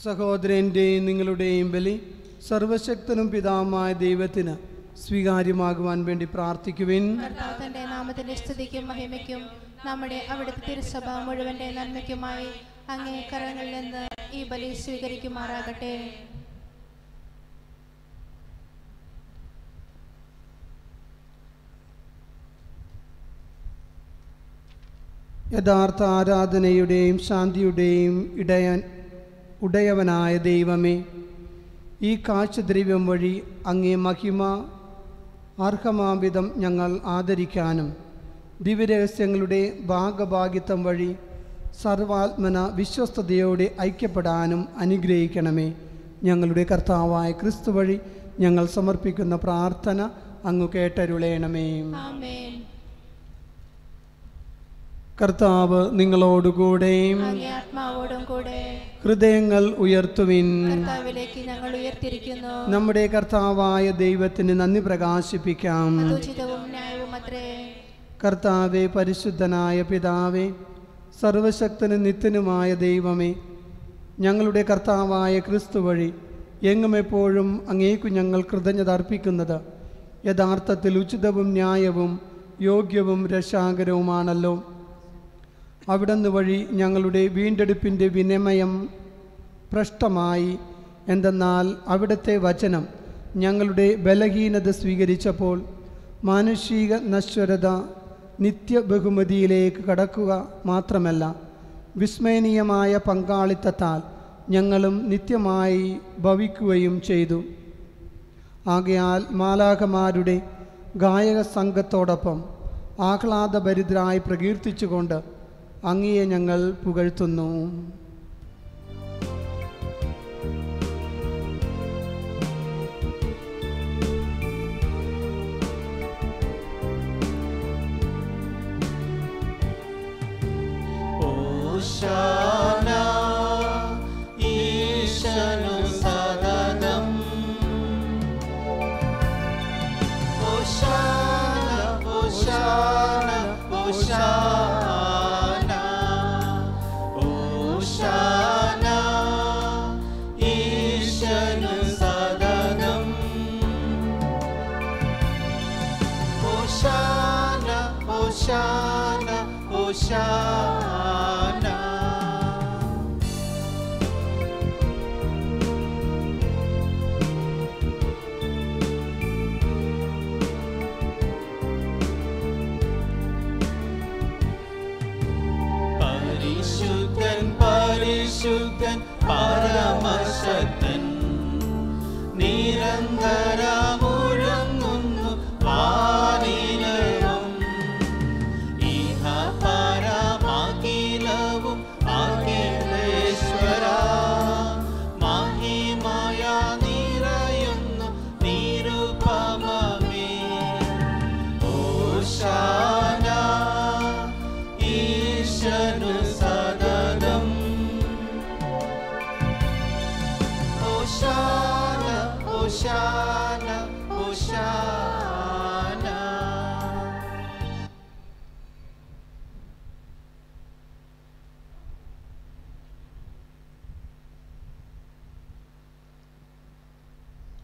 സഹോദരൻ്റെയും നിങ്ങളുടെയും ബലി സർവശക്തനും പിതാവുമായ ദൈവത്തിന് സ്വീകാര്യമാകുവാൻ വേണ്ടി പ്രാർത്ഥിക്കുവിൻ. കർത്താവിന്റെ നാമത്തിന്റെ സ്തുതിക്കും മഹിമയ്ക്കും നമ്മുടെ അവിടുത്തെ തിരുസഭ മുഴുവന്റെ നന്മയ്ക്കുമായി അങ്ങേ കരങ്ങളിൽ നിന്ന് ഈ ബലി സ്വീകരിക്കുമാറാകട്ടെ. യഥാർത്ഥ ആരാധനയുടെയും ശാന്തിയുടെയും ഉടയവനായ ദൈവമേ, ഈ കാഴ്ചദ്രവ്യം വഴി അങ്ങേ മഹിമ അർഹമാംവിധം ഞങ്ങൾ ആദരിക്കാനും ദിവ്യരഹസ്യങ്ങളുടെ ഭാഗഭാഗിത്വം വഴി സർവാത്മന വിശ്വസ്തയോടെ ഐക്യപ്പെടാനും അനുഗ്രഹിക്കണമേ. ഞങ്ങളുടെ കർത്താവായ ക്രിസ്തു വഴി ഞങ്ങൾ സമർപ്പിക്കുന്ന പ്രാർത്ഥന അങ്ങ് കേട്ടരുളേണമേ. ആമേൻ. കർത്താവ് നിങ്ങളോടുകൂടെ, അങ്ങേ ആത്മാവോടും കൂടെ. ഹൃദയങ്ങൾ ഉയർത്തുവിൻ. കർത്താവിലേക്ക് ഞങ്ങൾ ഉയർത്തിരിക്കുന്നു. നമ്മുടെ കർത്താവായ ദൈവത്തിന് നന്ദി പ്രകാശിപ്പിക്കാം. അത് ഉചിതവും ന്യായവുമത്രേ. കർത്താവേ, പരിശുദ്ധനായ പിതാവേ, സർവശക്തനും നിത്യനുമായ ദൈവമേ, ഞങ്ങളുടെ കർത്താവായ ക്രിസ്തു വഴി എങ്ങും എപ്പോഴും അങ്ങേക്കു ഞങ്ങൾ കൃതജ്ഞത അർപ്പിക്കുന്നത് യഥാർത്ഥത്തിൽ ഉചിതവും ന്യായവും യോഗ്യവും രക്ഷാകരവുമാണല്ലോ. അവിടുന്ന് വഴി ഞങ്ങളുടെ വീണ്ടെടുപ്പിൻ്റെ വിനിമയം ഭ്രഷ്ടമായി. എന്തെന്നാൽ അവിടുത്തെ വചനം ഞങ്ങളുടെ ബലഹീനത സ്വീകരിച്ചപ്പോൾ മാനുഷിക നശ്വരത നിത്യബഹുമതിയിലേക്ക് കടക്കുക മാത്രമല്ല, വിസ്മയനീയമായ പങ്കാളിത്തത്താൽ ഞങ്ങളും നിത്യമായി ഭവിക്കുകയും ചെയ്തു. ആകയാൽ മാലാഖമാരുടെ ഗായക സംഘത്തോടൊപ്പം ആഹ്ലാദഭരിതരായി പ്രകീർത്തിച്ചുകൊണ്ട് അങ്ങയെ ഞങ്ങൾ പുകഴ്ത്തുന്നു. ഓശാന ഈശനു സദനം. ഓശാന ഓശാന ഓശാന ഓശാന ഈശനു സദനം. ഓശാന ഓശാന ഓശാന. പരിശുദ്ധൻ പരിശുദ്ധൻ പരമശക്തൻ നിരന്തരമുഴങ്ങുന്നു വാനിലവും ഇഹ പരമഖിലവും അഖിലേശ്വര മഹിമയ നിറയുന്നു നിരുപമമേ. ഓശാന ഈശനു സദനം. ഓശാന ഓശാന ഓശാന.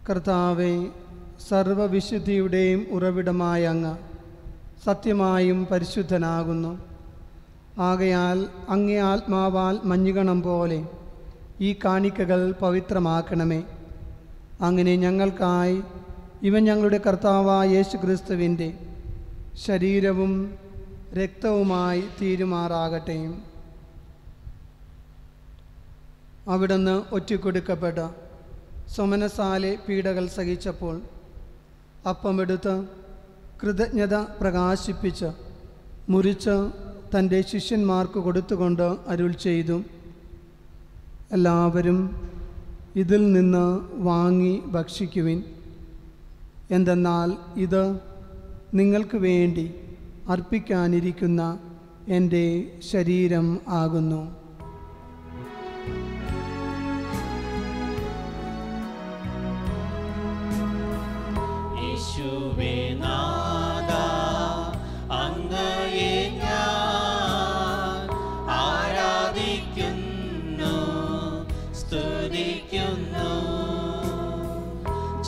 കർത്താവേ, സർവവിശുദ്ധിയുടെയും ഉറവിടമായ അങ്ങ് സത്യമായും പരിശുദ്ധനാകുന്നു. ആകയാൽ അങ്ങേ ആത്മാവാൽ മഞ്ഞുകണം പോലെ ഈ കാണിക്കകൾ പവിത്രമാക്കണമേ. അങ്ങനെ ഞങ്ങൾക്കായി ഇവൻ ഞങ്ങളുടെ കർത്താവായ യേശു ക്രിസ്തുവിൻ്റെ ശരീരവും രക്തവുമായി തീരുമാറാകട്ടെ. അവിടുന്ന് ഒറ്റിക്കൊടുക്കപ്പെട്ട സുമനസാലെ പീഡകൾ സഹിച്ചപ്പോൾ അപ്പമെടുത്ത് കൃതജ്ഞത പ്രകാശിപ്പിച്ച് മുറിച്ച് തൻ്റെ ശിഷ്യന്മാർക്ക് കൊടുത്തുകൊണ്ട് അരുൾ ചെയ്തു, എല്ലാവരും ഇതിൽ നിന്ന് വാങ്ങി ഭക്ഷിക്കുവിൻ. എന്തെന്നാൽ ഇത് നിങ്ങൾക്ക് വേണ്ടി അർപ്പിക്കാനിരിക്കുന്ന എൻ്റെ ശരീരം ആകുന്നു. യേശുവേ നാഥാ, അങ്ങയെ ഞാൻ ആരാധിക്കുന്നു, സ്തുതിക്കുന്നു.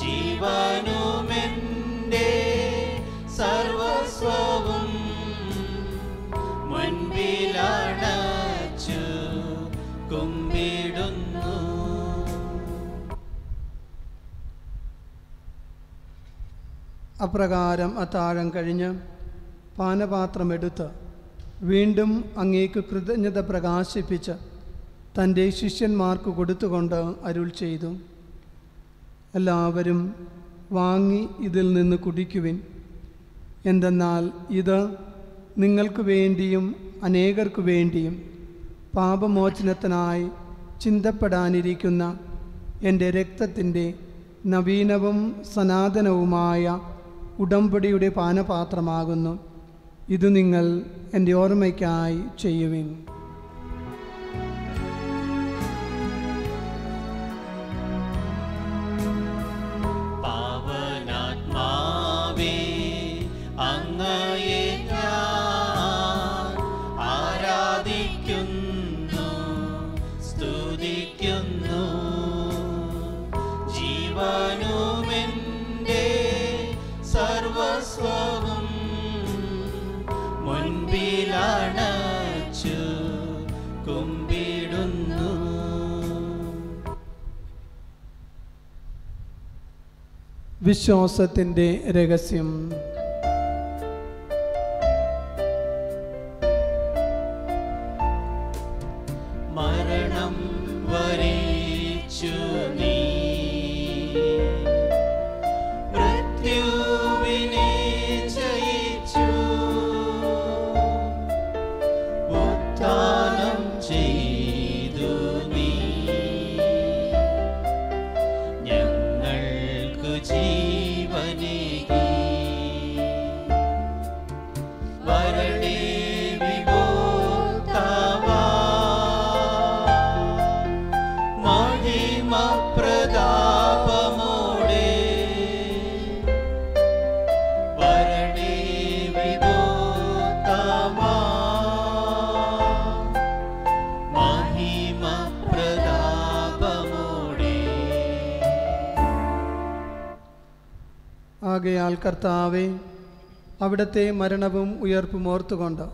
ജീവനുമെൻ്റെ സർവസ്വവും മുൻപിലണച്ചു കുമ്പിടുന്നു. അപ്രകാരം അത്താഴം കഴിഞ്ഞ് പാനപാത്രമെടുത്ത് വീണ്ടും അങ്ങേക്ക് കൃതജ്ഞത പ്രകാശിപ്പിച്ച് തൻ്റെ ശിഷ്യന്മാർക്ക് കൊടുത്തുകൊണ്ട് അരുൾ ചെയ്തു, എല്ലാവരും വാങ്ങി ഇതിൽ നിന്ന് കുടിക്കുവിൻ. എന്തെന്നാൽ ഇത് നിങ്ങൾക്ക് വേണ്ടിയും അനേകർക്കു വേണ്ടിയും പാപമോചനത്തിനായി ചിന്തപ്പെടാനിരിക്കുന്ന എൻ്റെ രക്തത്തിൻ്റെ നവീനവും സനാതനവുമായ ഉടമ്പടിയുടെ പാനപാത്രമാകുന്നു. ഇത് നിങ്ങൾ എൻ്റെ ഓർമ്മയ്ക്കായി ചെയ്യുവിൻ. പാവനാത്മാവേ, അങ്ങയെ ഞാൻ ആരാധിക്കുന്നു, സ്തുതിക്കുന്നു. ജീവനുമെൻ്റെ സർവസ്വവും മുൻപിലണച്ചു കുമ്പിടുന്നു. വിശ്വാസത്തിൻ്റെ രഹസ്യം. മരണം വരെ ജീവനേകി വരണേ വിമോക്താവാ മഹിമ പ്രതാപമോടെ വരണേ വിമോക്താവാ മഹിമ പ്രതാപമോടെ. ആകയാൽ കർത്താവേ, അവിടുത്തെ മരണവും ഉയർപ്പും ഓർത്തുകൊണ്ട്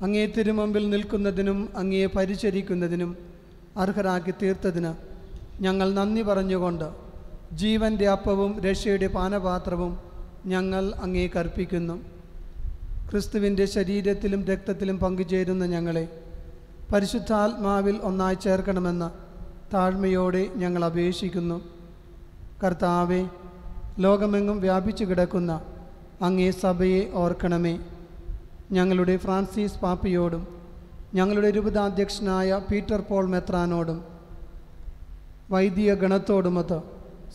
അങ്ങേ തിരുമുമ്പിൽ നിൽക്കുന്നതിനും അങ്ങയെ പരിചരിക്കുന്നതിനും അർഹരാക്കി തീർത്തതിന് ഞങ്ങൾ നന്ദി പറഞ്ഞുകൊണ്ട് ജീവൻ്റെ അപ്പവും രക്ഷയുടെ പാനപാത്രവും ഞങ്ങൾ അങ്ങേക്ക് അർപ്പിക്കുന്നു. ക്രിസ്തുവിൻ്റെ ശരീരത്തിലും രക്തത്തിലും പങ്കുചേരുന്ന ഞങ്ങളെ പരിശുദ്ധാത്മാവിൽ ഒന്നായി ചേർക്കണമെന്ന് താഴ്മയോടെ ഞങ്ങൾ അപേക്ഷിക്കുന്നു. കർത്താവെ, ലോകമെങ്ങും വ്യാപിച്ചു കിടക്കുന്ന അങ്ങേ സഭയെ ഓർക്കണമേ. ഞങ്ങളുടെ ഫ്രാൻസിസ് പാപ്പയോടും ഞങ്ങളുടെ രൂപതാധ്യക്ഷനായ പീറ്റർ പോൾ മെത്രാനോടും വൈദിക ഗണത്തോടുമൊത്ത്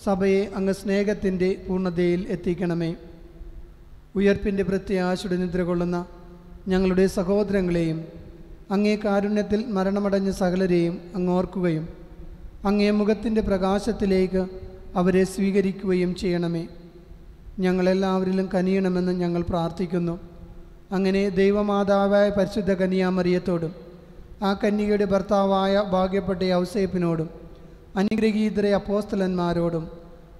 സഭയെ അങ്ങ് സ്നേഹത്തിൻ്റെ പൂർണ്ണതയിൽ എത്തിക്കണമേ. ഉയർപ്പിൻ്റെ പ്രത്യാശയുടെ നിദ്ര കൊള്ളുന്ന ഞങ്ങളുടെ സഹോദരങ്ങളെയും അങ്ങേ കാരുണ്യത്തിൽ മരണമടഞ്ഞ സകലരെയും അങ്ങ് ഓർക്കുകയും അങ്ങേ മുഖത്തിൻ്റെ പ്രകാശത്തിലേക്ക് അവരെ സ്വീകരിക്കുകയും ചെയ്യണമേ. ഞങ്ങളെല്ലാവരിലും കനിയണമെന്ന് ഞങ്ങൾ പ്രാർത്ഥിക്കുന്നു. അങ്ങനെ ദൈവമാതാവായ പരിശുദ്ധ കന്യാമറിയത്തോടും ആ കന്യകയുടെ ഭർത്താവായ ഭാഗ്യപ്പെട്ട യൗസേപ്പിനോടും അനുഗ്രഹീതരെ അപ്പോസ്തലന്മാരോടും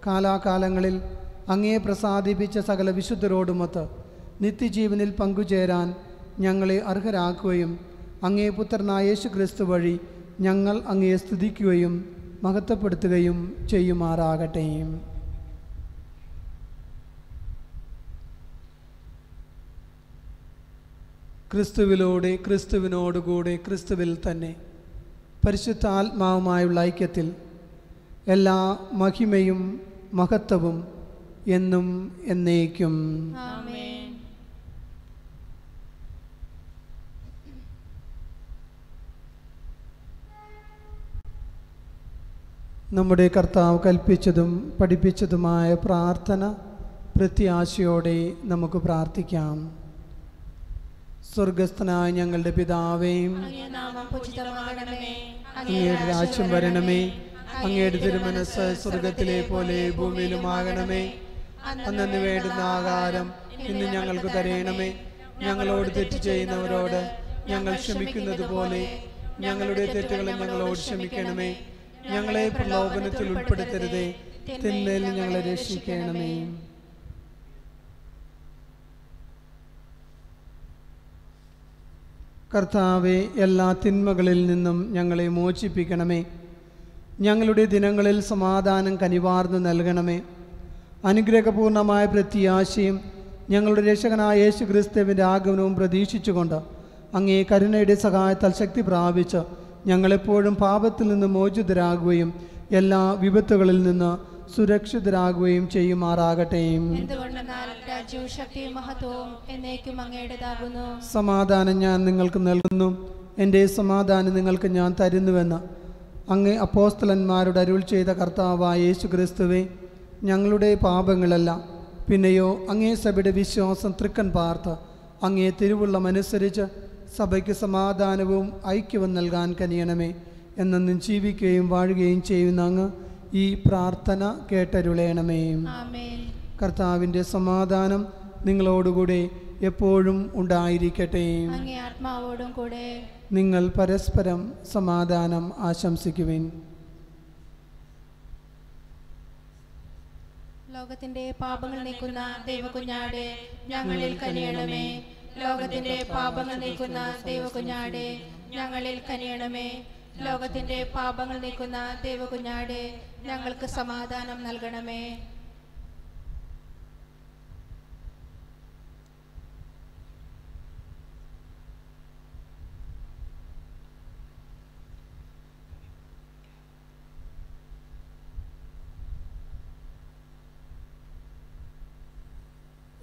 കാലാകാലങ്ങളിൽ അങ്ങേ പ്രസാദിപ്പിച്ച സകല വിശുദ്ധരോടുമൊത്ത് നിത്യജീവനിൽ പങ്കുചേരാൻ ഞങ്ങളെ അർഹരാക്കുകയും അങ്ങേ പുത്രനായ യേശു ക്രിസ്തു വഴി ഞങ്ങൾ അങ്ങയെ സ്തുതിക്കുകയും മഹത്വപ്പെടുത്തുകയും ചെയ്യുമാറാകട്ടെ. ക്രിസ്തുവിലൂടെ, ക്രിസ്തുവിനോടുകൂടെ, ക്രിസ്തുവിൽ തന്നെ പരിശുദ്ധാത്മാവുമായുള്ള ഐക്യത്തിൽ എല്ലാ മഹിമയും മഹത്വവും എന്നും എന്നേക്കും. ആമേൻ. നമ്മുടെ കർത്താവ് കൽപ്പിച്ചതും പഠിപ്പിച്ചതുമായ പ്രാർത്ഥന പ്രത്യാശയോടെ നമുക്ക് പ്രാർത്ഥിക്കാം. സ്വർഗസ്ഥനായ ഞങ്ങളുടെ പിതാവേ, അങ്ങേ നാമം പൂജിതമാകണമേ. അങ്ങയുടെ രാജ്യം വരണമേ. അങ്ങയുടെ തിരുമനസ്സ് സ്വർഗത്തിലെ പോലെ ഭൂമിയിലുമാകണമേ. അന്നു വേണ്ടുന്ന ആഹാരം ഇന്ന് ഞങ്ങൾക്ക് തരയണമേ. ഞങ്ങളോട് തെറ്റ് ചെയ്യുന്നവരോട് ഞങ്ങൾ ക്ഷമിക്കുന്നത് പോലെ ഞങ്ങളുടെ തെറ്റുകളും ഞങ്ങളോട് ക്ഷമിക്കണമേ. ഞങ്ങളെ പ്രലോഭനത്തിൽ ഉൾപ്പെടുത്തരുതേ, തിന്മയിൽ ഞങ്ങളെ രക്ഷിക്കണമേ. കർത്താവെ, എല്ലാ തിന്മകളിൽ നിന്നും ഞങ്ങളെ മോചിപ്പിക്കണമേ. ഞങ്ങളുടെ ദിനങ്ങളിൽ സമാധാനം കനിവാർന്ന് നൽകണമേ. അനുഗ്രഹപൂർണമായ പ്രത്യാശയും ഞങ്ങളുടെ രക്ഷകനായ യേശു ക്രിസ്തുവിൻ്റെ ആഗമനവും പ്രതീക്ഷിച്ചുകൊണ്ട് അങ്ങേ കരുണയുടെ സഹായത്താൽ ശക്തി പ്രാപിച്ച് ഞങ്ങളെപ്പോഴും പാപത്തിൽ നിന്ന് മോചിതരാകുകയും എല്ലാ വിപത്തുകളിൽ നിന്ന് സുരക്ഷിതരാകുകയും ചെയ്യുമാറാകട്ടെ. എന്തുകൊണ്ടെന്നാൽ രാജ്യവും ശക്തിയും മഹത്വവും എന്നേക്കും അങ്ങയുടേതാകുന്നു. സമാധാനം ഞാൻ നിങ്ങൾക്ക് നൽകുന്നു, എൻ്റെ സമാധാനം നിങ്ങൾക്ക് ഞാൻ തരുന്നുവെന്ന് അങ്ങേ അപ്പോസ്തലന്മാരോട് അരുൾ ചെയ്ത കർത്താവായ യേശു ക്രിസ്തുവേ, ഞങ്ങളുടെ പാപങ്ങളല്ല പിന്നെയോ അങ്ങേ സഭയുടെ വിശ്വാസം തൃക്കൻ പാർത്ത് അങ്ങേ തിരുവുള്ളമനുസരിച്ച് സഭയ്ക്ക് സമാധാനവും ഐക്യവും നൽകാൻ കനിയണമേ. എന്നെന്നും ജീവിക്കുകയും വാഴുകയും ചെയ്യുന്ന അങ്ങ് ഈ പ്രാർത്ഥന കേട്ടരുളയണമേ. ആമേൻ. കർത്താവിൻ്റെ സമാധാനം നിങ്ങളോടുകൂടെ എപ്പോഴും ഉണ്ടായിരിക്കട്ടെ. അങ്ങേ ആത്മാവോടും കൂടെ. നിങ്ങൾ പരസ്പരം സമാധാനം ആശംസിക്കുവിൻ. ലോകത്തിന്റെ പാപങ്ങൾ നീക്കുന്ന ദൈവകുഞ്ഞാടെ ഞങ്ങളിൽ കനിയണമേ. ലോകത്തിന്റെ പാപങ്ങൾ നീക്കുന്ന ദൈവകുഞ്ഞാടെ ഞങ്ങളിൽ കനിയണമേ. ലോകത്തിന്റെ പാപങ്ങൾ നീക്കുന്ന ദൈവകുഞ്ഞാടെ ഞങ്ങൾക്ക് സമാധാനം നൽകണമേ.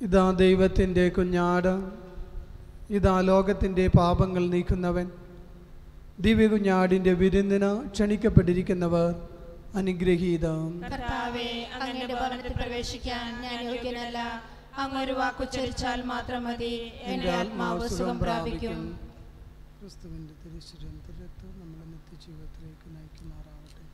ഇതാ ദൈവത്തിൻ്റെ കുഞ്ഞാട്, ഇതാ ലോകത്തിൻ്റെ പാപങ്ങൾ നീക്കുന്നവൻ. ദിവ്യകുഞ്ഞാടിൻ്റെ വിരുന്നിന് ക്ഷണിക്കപ്പെട്ടിരിക്കുന്നവർ അനുഗ്രഹീതം. കർത്താവേ, അങ്ങയുടെ ഭവനത്തിൽ പ്രവേശിക്കാൻ ഞാൻ യോഗ്യനല്ല. അങ്ങൊരു വാക്കുച്ചരിച്ചാൽ മാത്രം മതി, എന്റെ ആത്മാവ് സുഖം പ്രാപിക്കും. ക്രിസ്തുവിന്റെ തിരുശരീരം രക്തം നമ്മളെ നിത്യജീവിതത്തിലേക്ക് നയിക്കുമാറാവട്ടെ.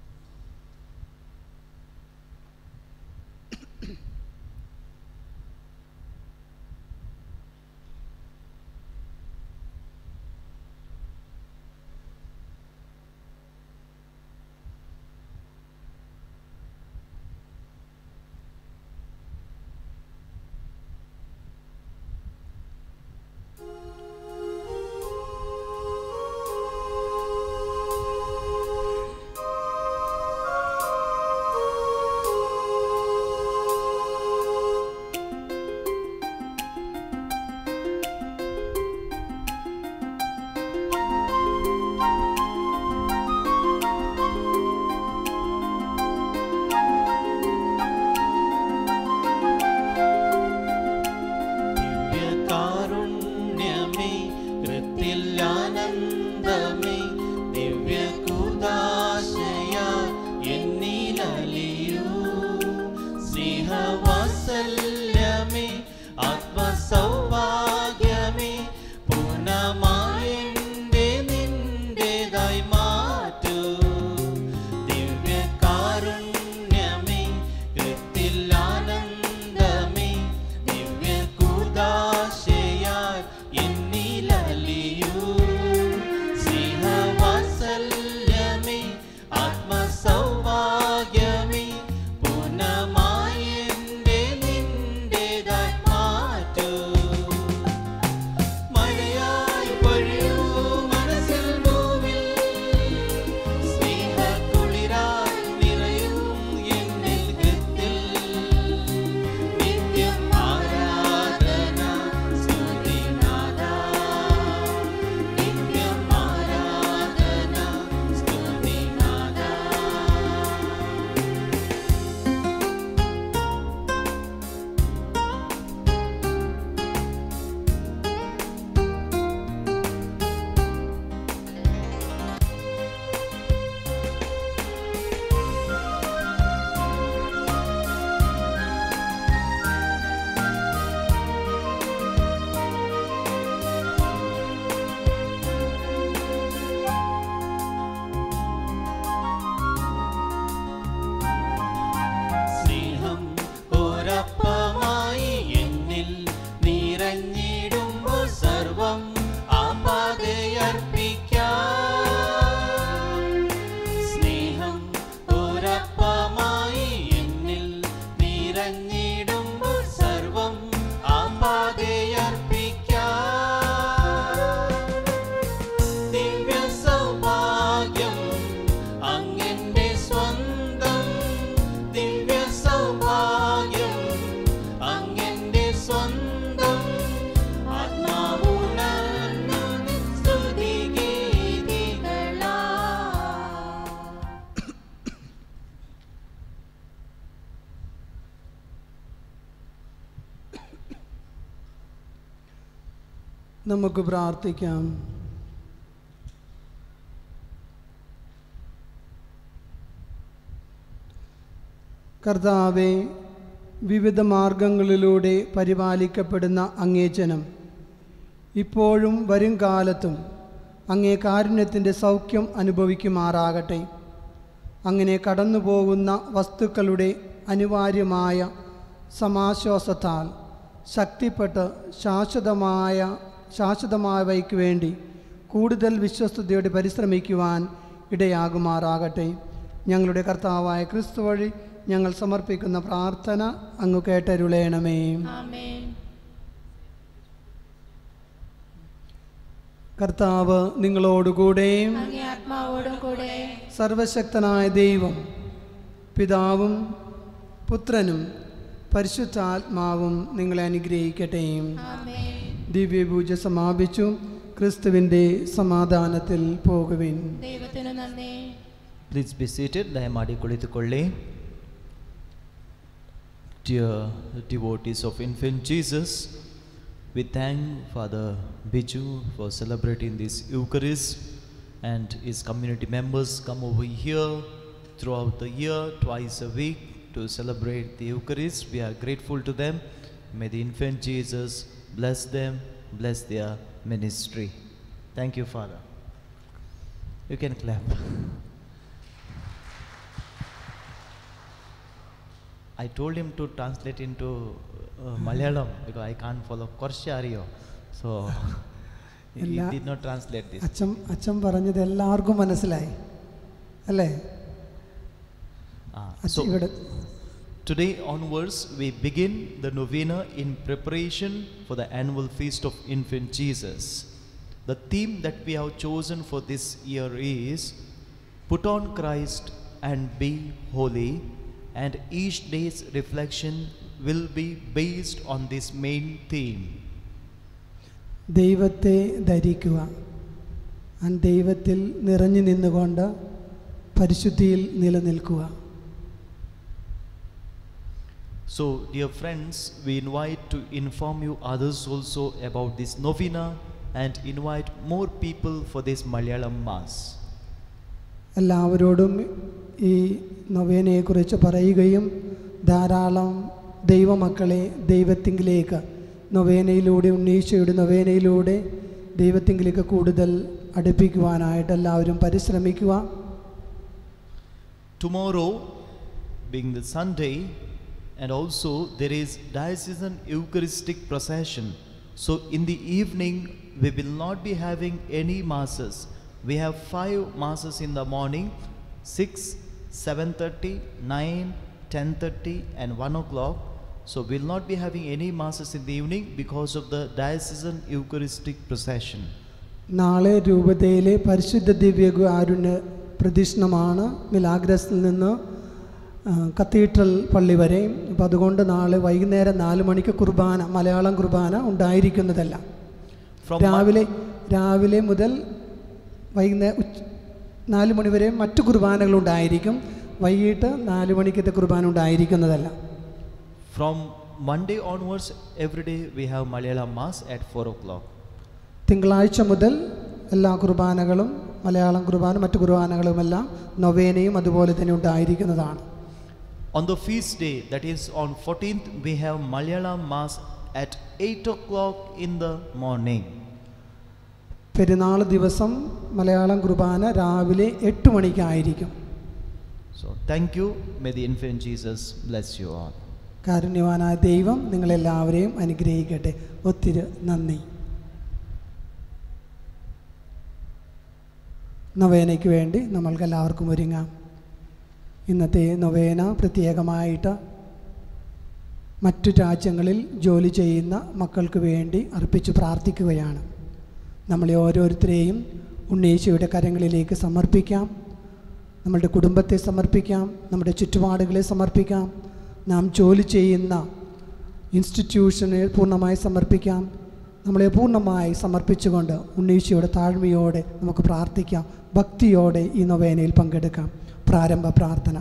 നമുക്ക് പ്രാർത്ഥിക്കാം. കർത്താവേ, വിവിധ മാർഗങ്ങളിലൂടെ പരിപാലിക്കപ്പെടുന്ന അങ്ങേ ജനം ഇപ്പോഴും വരും കാലത്തും അങ്ങേ കാരുണ്യത്തിൻ്റെ സൗഖ്യം അനുഭവിക്കുമാറാകട്ടെ. അങ്ങനെ കടന്നു പോകുന്ന വസ്തുക്കളുടെ അനിവാര്യമായ സമാശ്വാസത്താൽ ശക്തിപ്പെട്ട് ശാശ്വതമായവയ്ക്ക് വേണ്ടി കൂടുതൽ വിശ്വസ്തയോടെ പരിശ്രമിക്കുവാൻ ഇടയാകുമാറാകട്ടെ. ഞങ്ങളുടെ കർത്താവായ ക്രിസ്തു വഴി ഞങ്ങൾ സമർപ്പിക്കുന്ന പ്രാർത്ഥന അങ്ങ് കേട്ടരുളേണമേ. ആമേൻ. കർത്താവ് നിങ്ങളോടുകൂടെ അങ്ങേ ആത്മാവോടും കൂടെ. സർവശക്തനായ ദൈവം പിതാവും പുത്രനും പരിശുദ്ധാത്മാവും നിങ്ങളെ അനുഗ്രഹിക്കട്ടെ. ആമേൻ. ദിവ്യപൂജ സമാപിച്ചു. ക്രിസ്തുവിൻ്റെ സമാധാനത്തിൽ പോകുവിൻ. ദൈവത്തിന് നന്ദി. Please be seated. ദയമാടി കുളിത്തുകൊള്ളേ. Dear devotees of Infant Jesus, we thank Father Biju for celebrating this Eucharist, and his community members come over here throughout the year, twice a week, to celebrate the Eucharist. We are grateful to them. May the infant Jesus bless them, bless their ministry. Thank you, Father. You can clap. I told him to translate into Malayalam because I can't follow Korshario. So he did not translate this. അച്ഛൻ പറഞ്ഞത് എല്ലാവർക്കും മനസ്സിലായി അല്ലേ? So today onwards we begin the novena in preparation for the annual feast of infant Jesus. The theme that we have chosen for this year is put on Christ and be holy, and each day's reflection will be based on this main theme. ദൈവത്തെ ധരിക്കുക, ദൈവത്തിൽ നിറഞ്ഞു നിന്നുകൊണ്ട് പരിശുദ്ധിയിൽ നിലനിൽക്കുക. So dear friends, we invite to inform you others also about this novena and invite more people for this Malayalam Mass. എല്ലാവരോടും ഈ നൊവേനയെക്കുറിച്ച് പറയുകയും ധാരാളം ദൈവമക്കളെ ദൈവത്തിങ്കിലേക്ക് നൊവേനയിലൂടെ, ഉണ്ണീശോയുടെ നൊവേനയിലൂടെ ദൈവത്തിങ്കിലേക്ക് കൂടുതൽ അടുപ്പിക്കുവാനായിട്ട് എല്ലാവരും പരിശ്രമിക്കുക. Tomorrow being the Sunday, and also there is diocesan Eucharistic procession. So in the evening we will not be having any masses. We have 5 masses in the morning, 6, 7:30, 9, 10:30 and 1 o'clock. So we will not be having any masses in the evening because of the diocesan Eucharistic procession. നാളെ രൂപതയിലെ പരിശുദ്ധ ദിവ്യകാരുണ്യ പ്രദക്ഷിണമാണ് മിലാഗ്രസിൽ നിന്ന് cathedral പള്ളി വരെ. അപ്പോൾ അതുകൊണ്ട് നാളെ വൈകുന്നേരം 4 മണിക്ക് കുർബാന, മലയാളം കുർബാന ഉണ്ടായിരിക്കുന്നതല്ല. രാവിലെ മുതൽ വൈകുന്നേരം 4 മണി വരെ മറ്റു കുർബാനകൾ ഉണ്ടായിരിക്കും. വൈകിട്ട് 4 മണിക്കത്തെ കുർബാന ഉണ്ടായിരിക്കുന്നതല്ല. From Monday onwards, every day we have Malayalam Mass at 4 o'clock. തിങ്കളാഴ്ച മുതൽ എല്ലാ കുർബാനകളും, മലയാളം കുർബാന, മറ്റു കുർബാനകളുമെല്ലാം നൊവേനയും അതുപോലെ തന്നെ ഉണ്ടായിരിക്കുന്നതാണ്. On the feast day, that is on 14th, we have Malayalam Mass at 8 o'clock in the morning. പെരുന്നാൾ ദിവസം മലയാളം കുർബാന രാവിലെ 8 മണിക്കായിരിക്കും. So thank you. May the infant Jesus bless you all. കാരുണ്യവാനായ ദൈവം നിങ്ങളെല്ലാവരെയും അനുഗ്രഹിക്കട്ടെ. ഒത്തിരി നന്ദി. നൊവേനയ്ക്ക് വേണ്ടി നമ്മൾക്കെല്ലാവർക്കും ഒരുങ്ങാം. ഇന്നത്തെ നൊവേന പ്രത്യേകമായിട്ട് മറ്റു രാജ്യങ്ങളിൽ ജോലി ചെയ്യുന്ന മക്കൾക്ക് വേണ്ടി അർപ്പിച്ച് പ്രാർത്ഥിക്കുകയാണ്. നമ്മളെ ഓരോരുത്തരെയും ഉണ്ണീശോയുടെ കരങ്ങളിലേക്ക് സമർപ്പിക്കാം. നമ്മളുടെ കുടുംബത്തെ സമർപ്പിക്കാം, നമ്മുടെ ചുറ്റുപാടുകളെ സമർപ്പിക്കാം, നാം ജോലി ചെയ്യുന്ന ഇൻസ്റ്റിറ്റ്യൂഷനെ പൂർണ്ണമായി സമർപ്പിക്കാം. നമ്മളെ പൂർണ്ണമായി സമർപ്പിച്ചുകൊണ്ട് ഉണ്ണീശോയുടെ താഴ്മയോടെ നമുക്ക് പ്രാർത്ഥിക്കാം. ഭക്തിയോടെ ഈ നൊവേനയിൽ പങ്കെടുക്കാം. പ്രാരംഭ പ്രാർത്ഥന.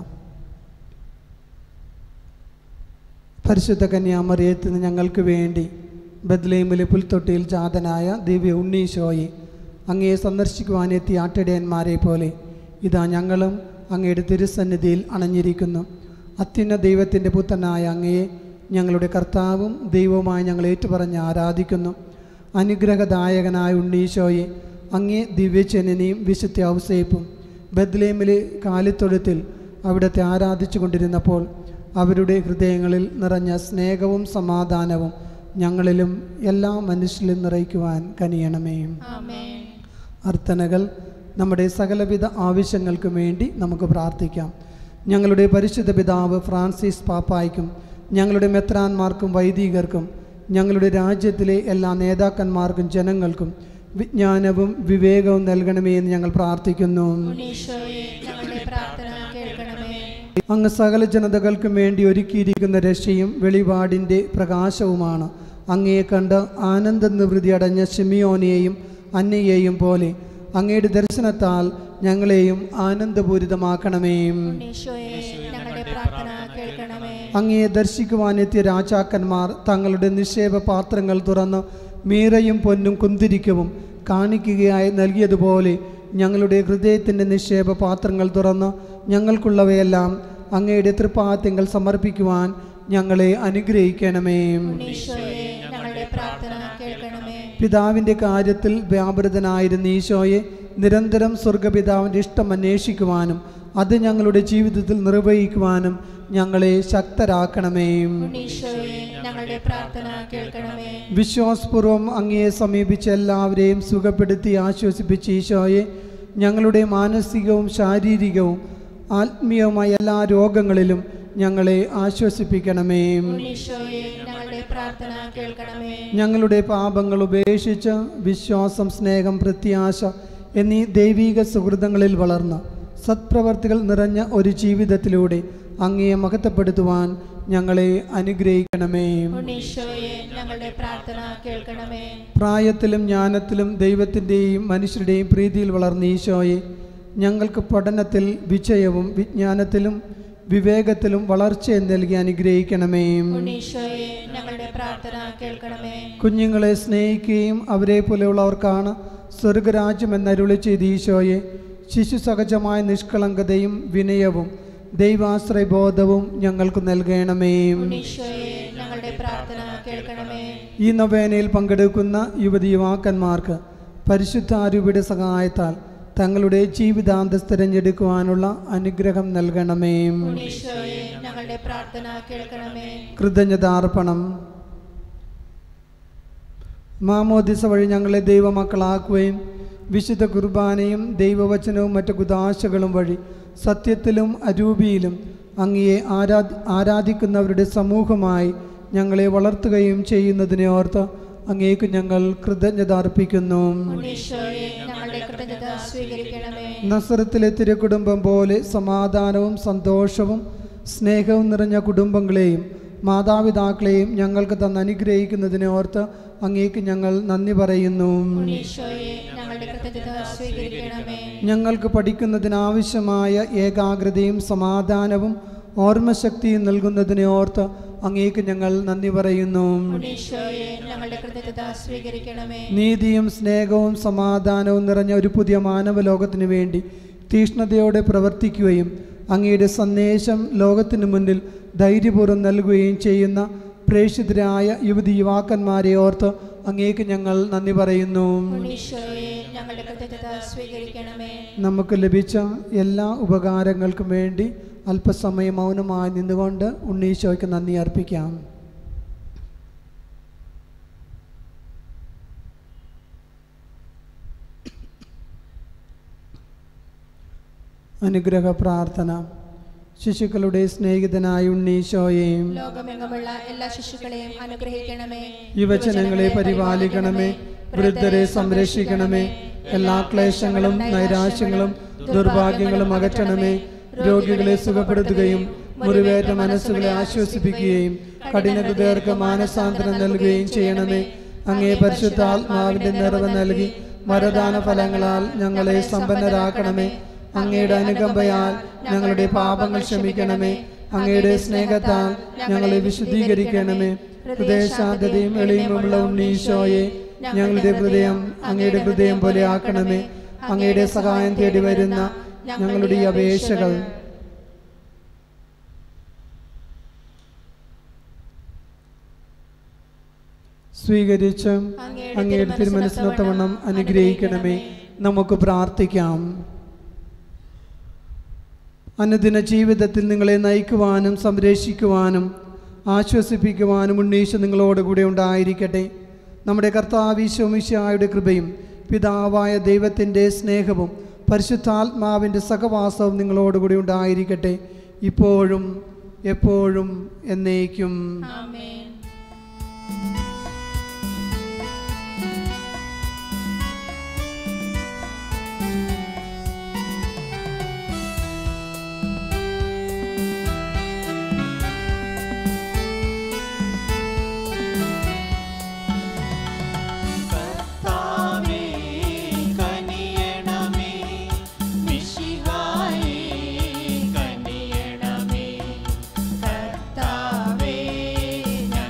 പരിശുദ്ധ കന്യാമറിയത്തിന് ഞങ്ങൾക്ക് വേണ്ടി ബത്ലഹേമിലെ പുൽത്തൊട്ടിയിൽ ജാതനായ ദിവ്യ ഉണ്ണീശോയെ അങ്ങയെ സന്ദർശിക്കുവാനെത്തിയ ആട്ടിടയന്മാരെ പോലെ ഇതാ ഞങ്ങളും അങ്ങയുടെ തിരുസന്നിധിയിൽ അണഞ്ഞിരിക്കുന്നു. അത്യുന്ന ദൈവത്തിൻ്റെ പുത്രനായ അങ്ങയെ ഞങ്ങളുടെ കർത്താവും ദൈവവുമായി ഞങ്ങൾ ഏറ്റുപറഞ്ഞ് ആരാധിക്കുന്നു. അനുഗ്രഹദായകനായ ഉണ്ണീശോയെ അങ്ങേ ദിവ്യചനനെയും വിശുദ്ധ ഔസേപ്പും ബത്ലഹേമിലെ കാലിത്തൊഴുത്തിൽ അവിടുത്തെ ആരാധിച്ചു കൊണ്ടിരുന്നപ്പോൾ അവരുടെ ഹൃദയങ്ങളിൽ നിറഞ്ഞ സ്നേഹവും സമാധാനവും ഞങ്ങളിലും എല്ലാ മനുഷ്യരിലും നിറയ്ക്കുവാൻ കനിയണമേ. അർത്ഥനകൾ. നമ്മുടെ സകലവിധ ആവശ്യങ്ങൾക്കും വേണ്ടി നമുക്ക് പ്രാർത്ഥിക്കാം. ഞങ്ങളുടെ പരിശുദ്ധ പിതാവ് ഫ്രാൻസിസ് പാപ്പായ്ക്കും ഞങ്ങളുടെ മെത്രാന്മാർക്കും വൈദികർക്കും ഞങ്ങളുടെ രാജ്യത്തിലെ എല്ലാ നേതാക്കന്മാർക്കും ജനങ്ങൾക്കും വിജ്ഞാനവും വിവേകവും നൽകണമേ എന്ന് ഞങ്ങൾ പ്രാർത്ഥിക്കുന്നു. അങ്ങ് സകല ജനതകൾക്കും വേണ്ടി ഒരുക്കിയിരിക്കുന്ന രക്ഷയും വെളിപാടിൻ്റെ പ്രകാശവുമാണ്. അങ്ങയെ കണ്ട് ആനന്ദ നിവൃത്തി അടഞ്ഞ ശിമിയോനെയും അന്നയെയും പോലെ അങ്ങയുടെ ദർശനത്താൽ ഞങ്ങളെയും ആനന്ദപൂരിതമാക്കണമേ. അങ്ങയെ ദർശിക്കുവാനെത്തിയ രാജാക്കന്മാർ തങ്ങളുടെ നിക്ഷേപ പാത്രങ്ങൾ തുറന്ന് മീറയും പൊന്നും കുന്തിരിക്കവും കാണിക്കുകയായി നൽകിയതുപോലെ ഞങ്ങളുടെ ഹൃദയത്തിൻ്റെ നിക്ഷേപ പാത്രങ്ങൾ തുറന്ന് ഞങ്ങൾക്കുള്ളവയെല്ലാം അങ്ങയുടെ തൃപ്പാദത്തിൽ സമർപ്പിക്കുവാൻ ഞങ്ങളെ അനുഗ്രഹിക്കണമേ. ഈശോയെ ഞങ്ങളുടെ പ്രാർത്ഥന കേൾക്കണമേ. പിതാവിൻ്റെ കാര്യത്തിൽ വ്യാപൃതനായിരുന്ന ഈശോയെ നിരന്തരം സ്വർഗപിതാവിൻ്റെ ഇഷ്ടം അന്വേഷിക്കുവാനും അത് ഞങ്ങളുടെ ജീവിതത്തിൽ നിർവഹിക്കുവാനും ഞങ്ങളെ ശക്തരാക്കണമേ. ഈശോയെ ഞങ്ങളുടെ പ്രാർത്ഥന കേൾക്കണമേ. വിശ്വാസപൂർവം അങ്ങയെ സമീപിച്ച എല്ലാവരെയും സുഖപ്പെടുത്തി ആശ്വസിപ്പിച്ച ഈശോയെ ഞങ്ങളുടെ മാനസികവും ശാരീരികവും ആത്മീയവുമായ എല്ലാ രോഗങ്ങളിലും ഞങ്ങളെ ആശ്വസിപ്പിക്കണമേ. ഈശോയെ ഞങ്ങളുടെ പ്രാർത്ഥന കേൾക്കണമേ. ഞങ്ങളുടെ പാപങ്ങൾ ഉപേക്ഷിച്ച് വിശ്വാസം, സ്നേഹം, പ്രത്യാശ എന്നീ ദൈവിക സുഹൃതങ്ങളിൽ വളർന്ന സത്പ്രവർത്തികൾ നിറഞ്ഞ ഒരു ജീവിതത്തിലൂടെ അങ്ങയെ മഹത്വപ്പെടുത്തുവാൻ ഞങ്ങളെ അനുഗ്രഹിക്കണമേ. ഈശോയെ ഞങ്ങളുടെ പ്രാർത്ഥന കേൾക്കണമേ. പ്രായത്തിലും ജ്ഞാനത്തിലും ദൈവത്തിൻ്റെയും മനുഷ്യരുടെയും പ്രീതിയിൽ വളർന്ന ഈശോയെ ഞങ്ങൾക്ക് പഠനത്തിൽ വിജയവും വിജ്ഞാനത്തിലും വിവേകത്തിലും വളർച്ചയും നൽകി അനുഗ്രഹിക്കണമേ. ഈശോയെ ഞങ്ങളുടെ പ്രാർത്ഥന കേൾക്കണമേ. കുഞ്ഞുങ്ങളെ സ്നേഹിക്കുകയും അവരെ പോലെയുള്ളവർക്കാണ് സ്വർഗരാജ്യം എന്നരുളി ചെയ്ത ഈശോയെ ശിശു സഹജമായ നിഷ്കളങ്കതയും വിനയവും ദൈവാശ്രയബോധവും ഞങ്ങൾക്ക് നൽകണമേ. ഈശോയെ ഞങ്ങളുടെ പ്രാർത്ഥന കേൾക്കണമേ. ഈ നൊവേനയിൽ പങ്കെടുക്കുന്ന യുവതിയുവാക്കന്മാർക്ക് പരിശുദ്ധാരൂപിയുടെ സഹായത്താൽ തങ്ങളുടെ ജീവിതാന്തസ് തിരഞ്ഞെടുക്കുവാനുള്ള അനുഗ്രഹം നൽകണമേ. ഈശോയെ ഞങ്ങളുടെ പ്രാർത്ഥന കേൾക്കണമേ. കൃതജ്ഞതാർപ്പണം. മാമോദിസ വഴി ഞങ്ങളെ ദൈവമക്കളാക്കുകയും വിശുദ്ധ കുർബാനയും ദൈവവചനവും മറ്റു കുദാശകളും വഴി സത്യത്തിലും അരൂപിയിലും അങ്ങയെ ആരാധിക്കുന്നവരുടെ സമൂഹമായി ഞങ്ങളെ വളർത്തുകയും ചെയ്യുന്നതിനെ ഓർത്ത് അങ്ങേക്ക് ഞങ്ങൾ കൃതജ്ഞത അർപ്പിക്കുന്നു. ഈശോയെ ഞങ്ങളുടെ കൃതജ്ഞത സ്വീകരിക്കണമേ. നസറത്തിലെ തിരുക്കുടുംബം പോലെ സമാധാനവും സന്തോഷവും സ്നേഹവും നിറഞ്ഞ കുടുംബങ്ങളെയും മാതാപിതാക്കളെയും ഞങ്ങൾക്ക് തന്ന് അനുഗ്രഹിക്കുന്നതിനെ ഓർത്ത് അങ്ങേക്ക് ഞങ്ങൾ നന്ദി പറയുന്നു. ഈശോയെ ഞങ്ങളുടെ കൃതജ്ഞത സ്വീകരിക്കണമേ. ഞങ്ങൾക്ക് പഠിക്കുന്നതിനാവശ്യമായ ഏകാഗ്രതയും സമാധാനവും ഓർമ്മശക്തിയും നൽകുന്നതിനെ ഓർത്ത് അങ്ങേക്ക് ഞങ്ങൾ നന്ദി പറയുന്നു. ഈശോയെ ഞങ്ങളുടെ കൃതജ്ഞത സ്വീകരിക്കണമേ. നീതിയും സ്നേഹവും സമാധാനവും നിറഞ്ഞ ഒരു പുതിയ മാനവ ലോകത്തിനു വേണ്ടി തീഷ്ണതയോടെ പ്രവർത്തിക്കുകയും അങ്ങയുടെ സന്ദേശം ലോകത്തിനു മുന്നിൽ ധൈര്യപൂർവ്വം നൽകുകയും ചെയ്യുന്ന പ്രേക്ഷിതരായ യുവതി യുവാക്കന്മാരെ ഓർത്ത് അങ്ങേക്ക് ഞങ്ങൾ നന്ദി പറയുന്നു. ഈശോയെ ഞങ്ങളുടെ കൃതജ്ഞത സ്വീകരിക്കണമേ. നമുക്ക് ലഭിച്ച എല്ലാ ഉപകാരങ്ങൾക്കും വേണ്ടി അല്പസമയം മൗനമായി നിന്നുകൊണ്ട് ഉണ്ണീശോയ്ക്ക് നന്ദി അർപ്പിക്കാം. അനുഗ്രഹ പ്രാർത്ഥന. ശിശുക്കളുടെ സ്നേഹിതനായ ഉണ്ണീശോയെയും ലോകമെങ്ങുമുള്ള എല്ലാ ശിശുക്കളെയും അനുഗ്രഹിക്കണമേ. യുവജനങ്ങളെ പരിപാലിക്കണമേ. വൃദ്ധരെ സംരക്ഷിക്കണമേ. എല്ലാ ക്ലേശങ്ങളും നൈരാശ്യങ്ങളും ദുർഭാഗ്യങ്ങളും അകറ്റണമേ. രോഗികളെ സുഖപ്പെടുത്തുകയും മുറിവേറ്റ മനസ്സുകളെ ആശ്വസിപ്പിക്കുകയും കഠിന ഹൃദയർക്ക് മാനസാന്തരം നൽകുകയും ചെയ്യണമേ. അങ്ങേ പരിശുദ്ധാത്മാവിന്റെ നിറവ് നൽകി വരദാന ഫലങ്ങളാൽ ഞങ്ങളെ സമ്പന്നരാക്കണമേ. അങ്ങയുടെ അനുകമ്പയാൽ ഞങ്ങളുടെ പാപങ്ങൾ ക്ഷമിക്കണമേ. അങ്ങയുടെ സ്നേഹത്താൽ ഞങ്ങളെ വിശുദ്ധീകരിക്കണമേ. ഹൃദയശാന്തതയും എളിമയുള്ള ഉണ്ണീശോയെ ഞങ്ങളുടെ ഹൃദയം അങ്ങയുടെ ഹൃദയം പോലെ ആക്കണമേ. അങ്ങയുടെ സഹായം തേടി വരുന്ന ഞങ്ങളുടെ ഈ അപേക്ഷകൾ സ്വീകരിച്ച് അങ്ങയുടെ തിരുമനസ്സിനൊത്തവണ്ണം അനുഗ്രഹിക്കണമേ. നമുക്ക് പ്രാർത്ഥിക്കാം. അനുദിന ജീവിതത്തിൽ നിങ്ങളെ നയിക്കുവാനും സംരക്ഷിക്കുവാനും ആശ്വസിപ്പിക്കുവാനും ഉണ്ണീശോ നിങ്ങളോടുകൂടെ ഉണ്ടായിരിക്കട്ടെ. നമ്മുടെ കർത്താവ് ഈശോ മിശിഹായുടെ കൃപയും പിതാവായ ദൈവത്തിൻ്റെ സ്നേഹവും പരിശുദ്ധാത്മാവിൻ്റെ സഹവാസവും നിങ്ങളോടുകൂടി ഉണ്ടായിരിക്കട്ടെ, ഇപ്പോഴും എപ്പോഴും എന്നേക്കും. ആമേൻ. ഞങ്ങൾ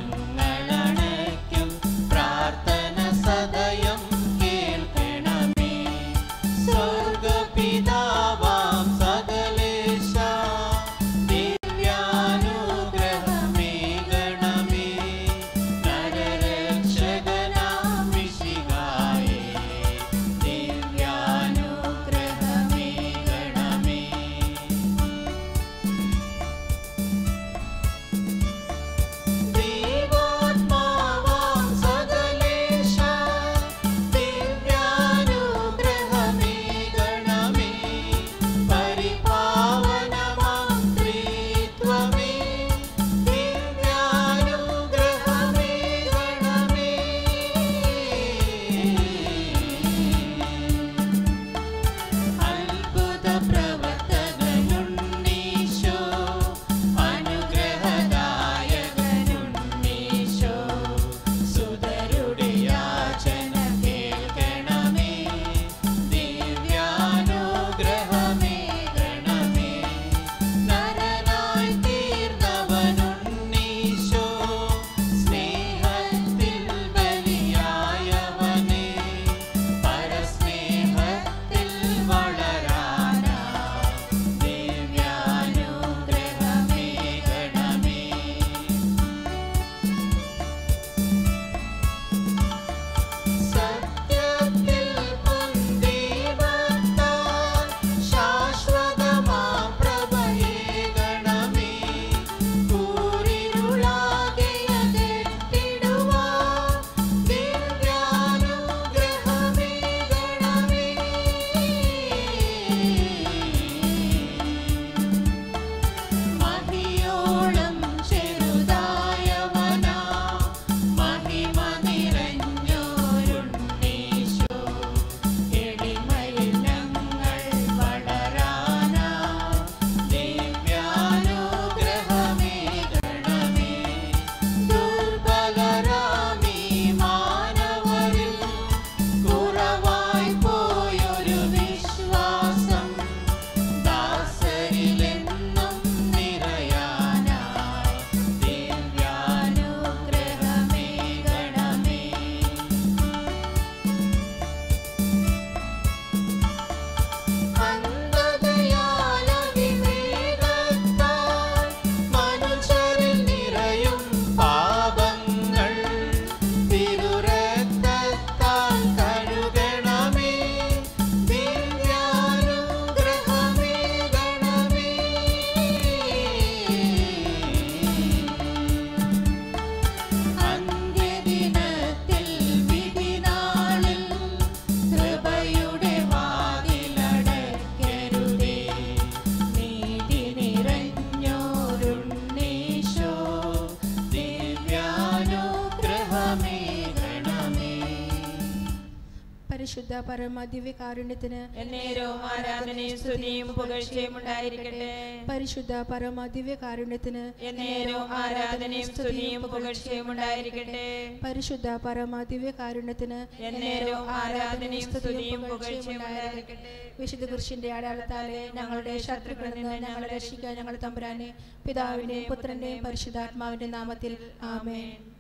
പരിശുദ്ധ പരമ ദിവ്യകാരുണ്യത്തിന് എന്നേരവും ആരാധനയും സ്തുതിയും പുകഴ്ചയും ഉണ്ടായിരിക്കട്ടെ. പരിശുദ്ധ പരമ ദിവ്യകാരുണ്യത്തിന് എന്നേരവും ആരാധനയും സ്തുതിയും പുകഴ്ചയും ഉണ്ടായിരിക്കട്ടെ. പരിശുദ്ധ പരമ ദിവ്യകാരുണ്യത്തിന് എന്നേരവും ആരാധനയും സ്തുതിയും പുകഴ്ചയും ഉണ്ടായിരിക്കട്ടെ. വിശുദ്ധ കുരിശിന്റെ അടയാളത്താലെ ഞങ്ങളുടെ ശത്രുക്കളിൽ നിന്ന് ഞങ്ങളെ രക്ഷിക്കാൻ ഞങ്ങൾ തമ്പുരാനെ പിതാവിന്റെയും പുത്രന്റെയും പരിശുദ്ധാത്മാവിന്റെ നാമത്തിൽ ആമേൻ.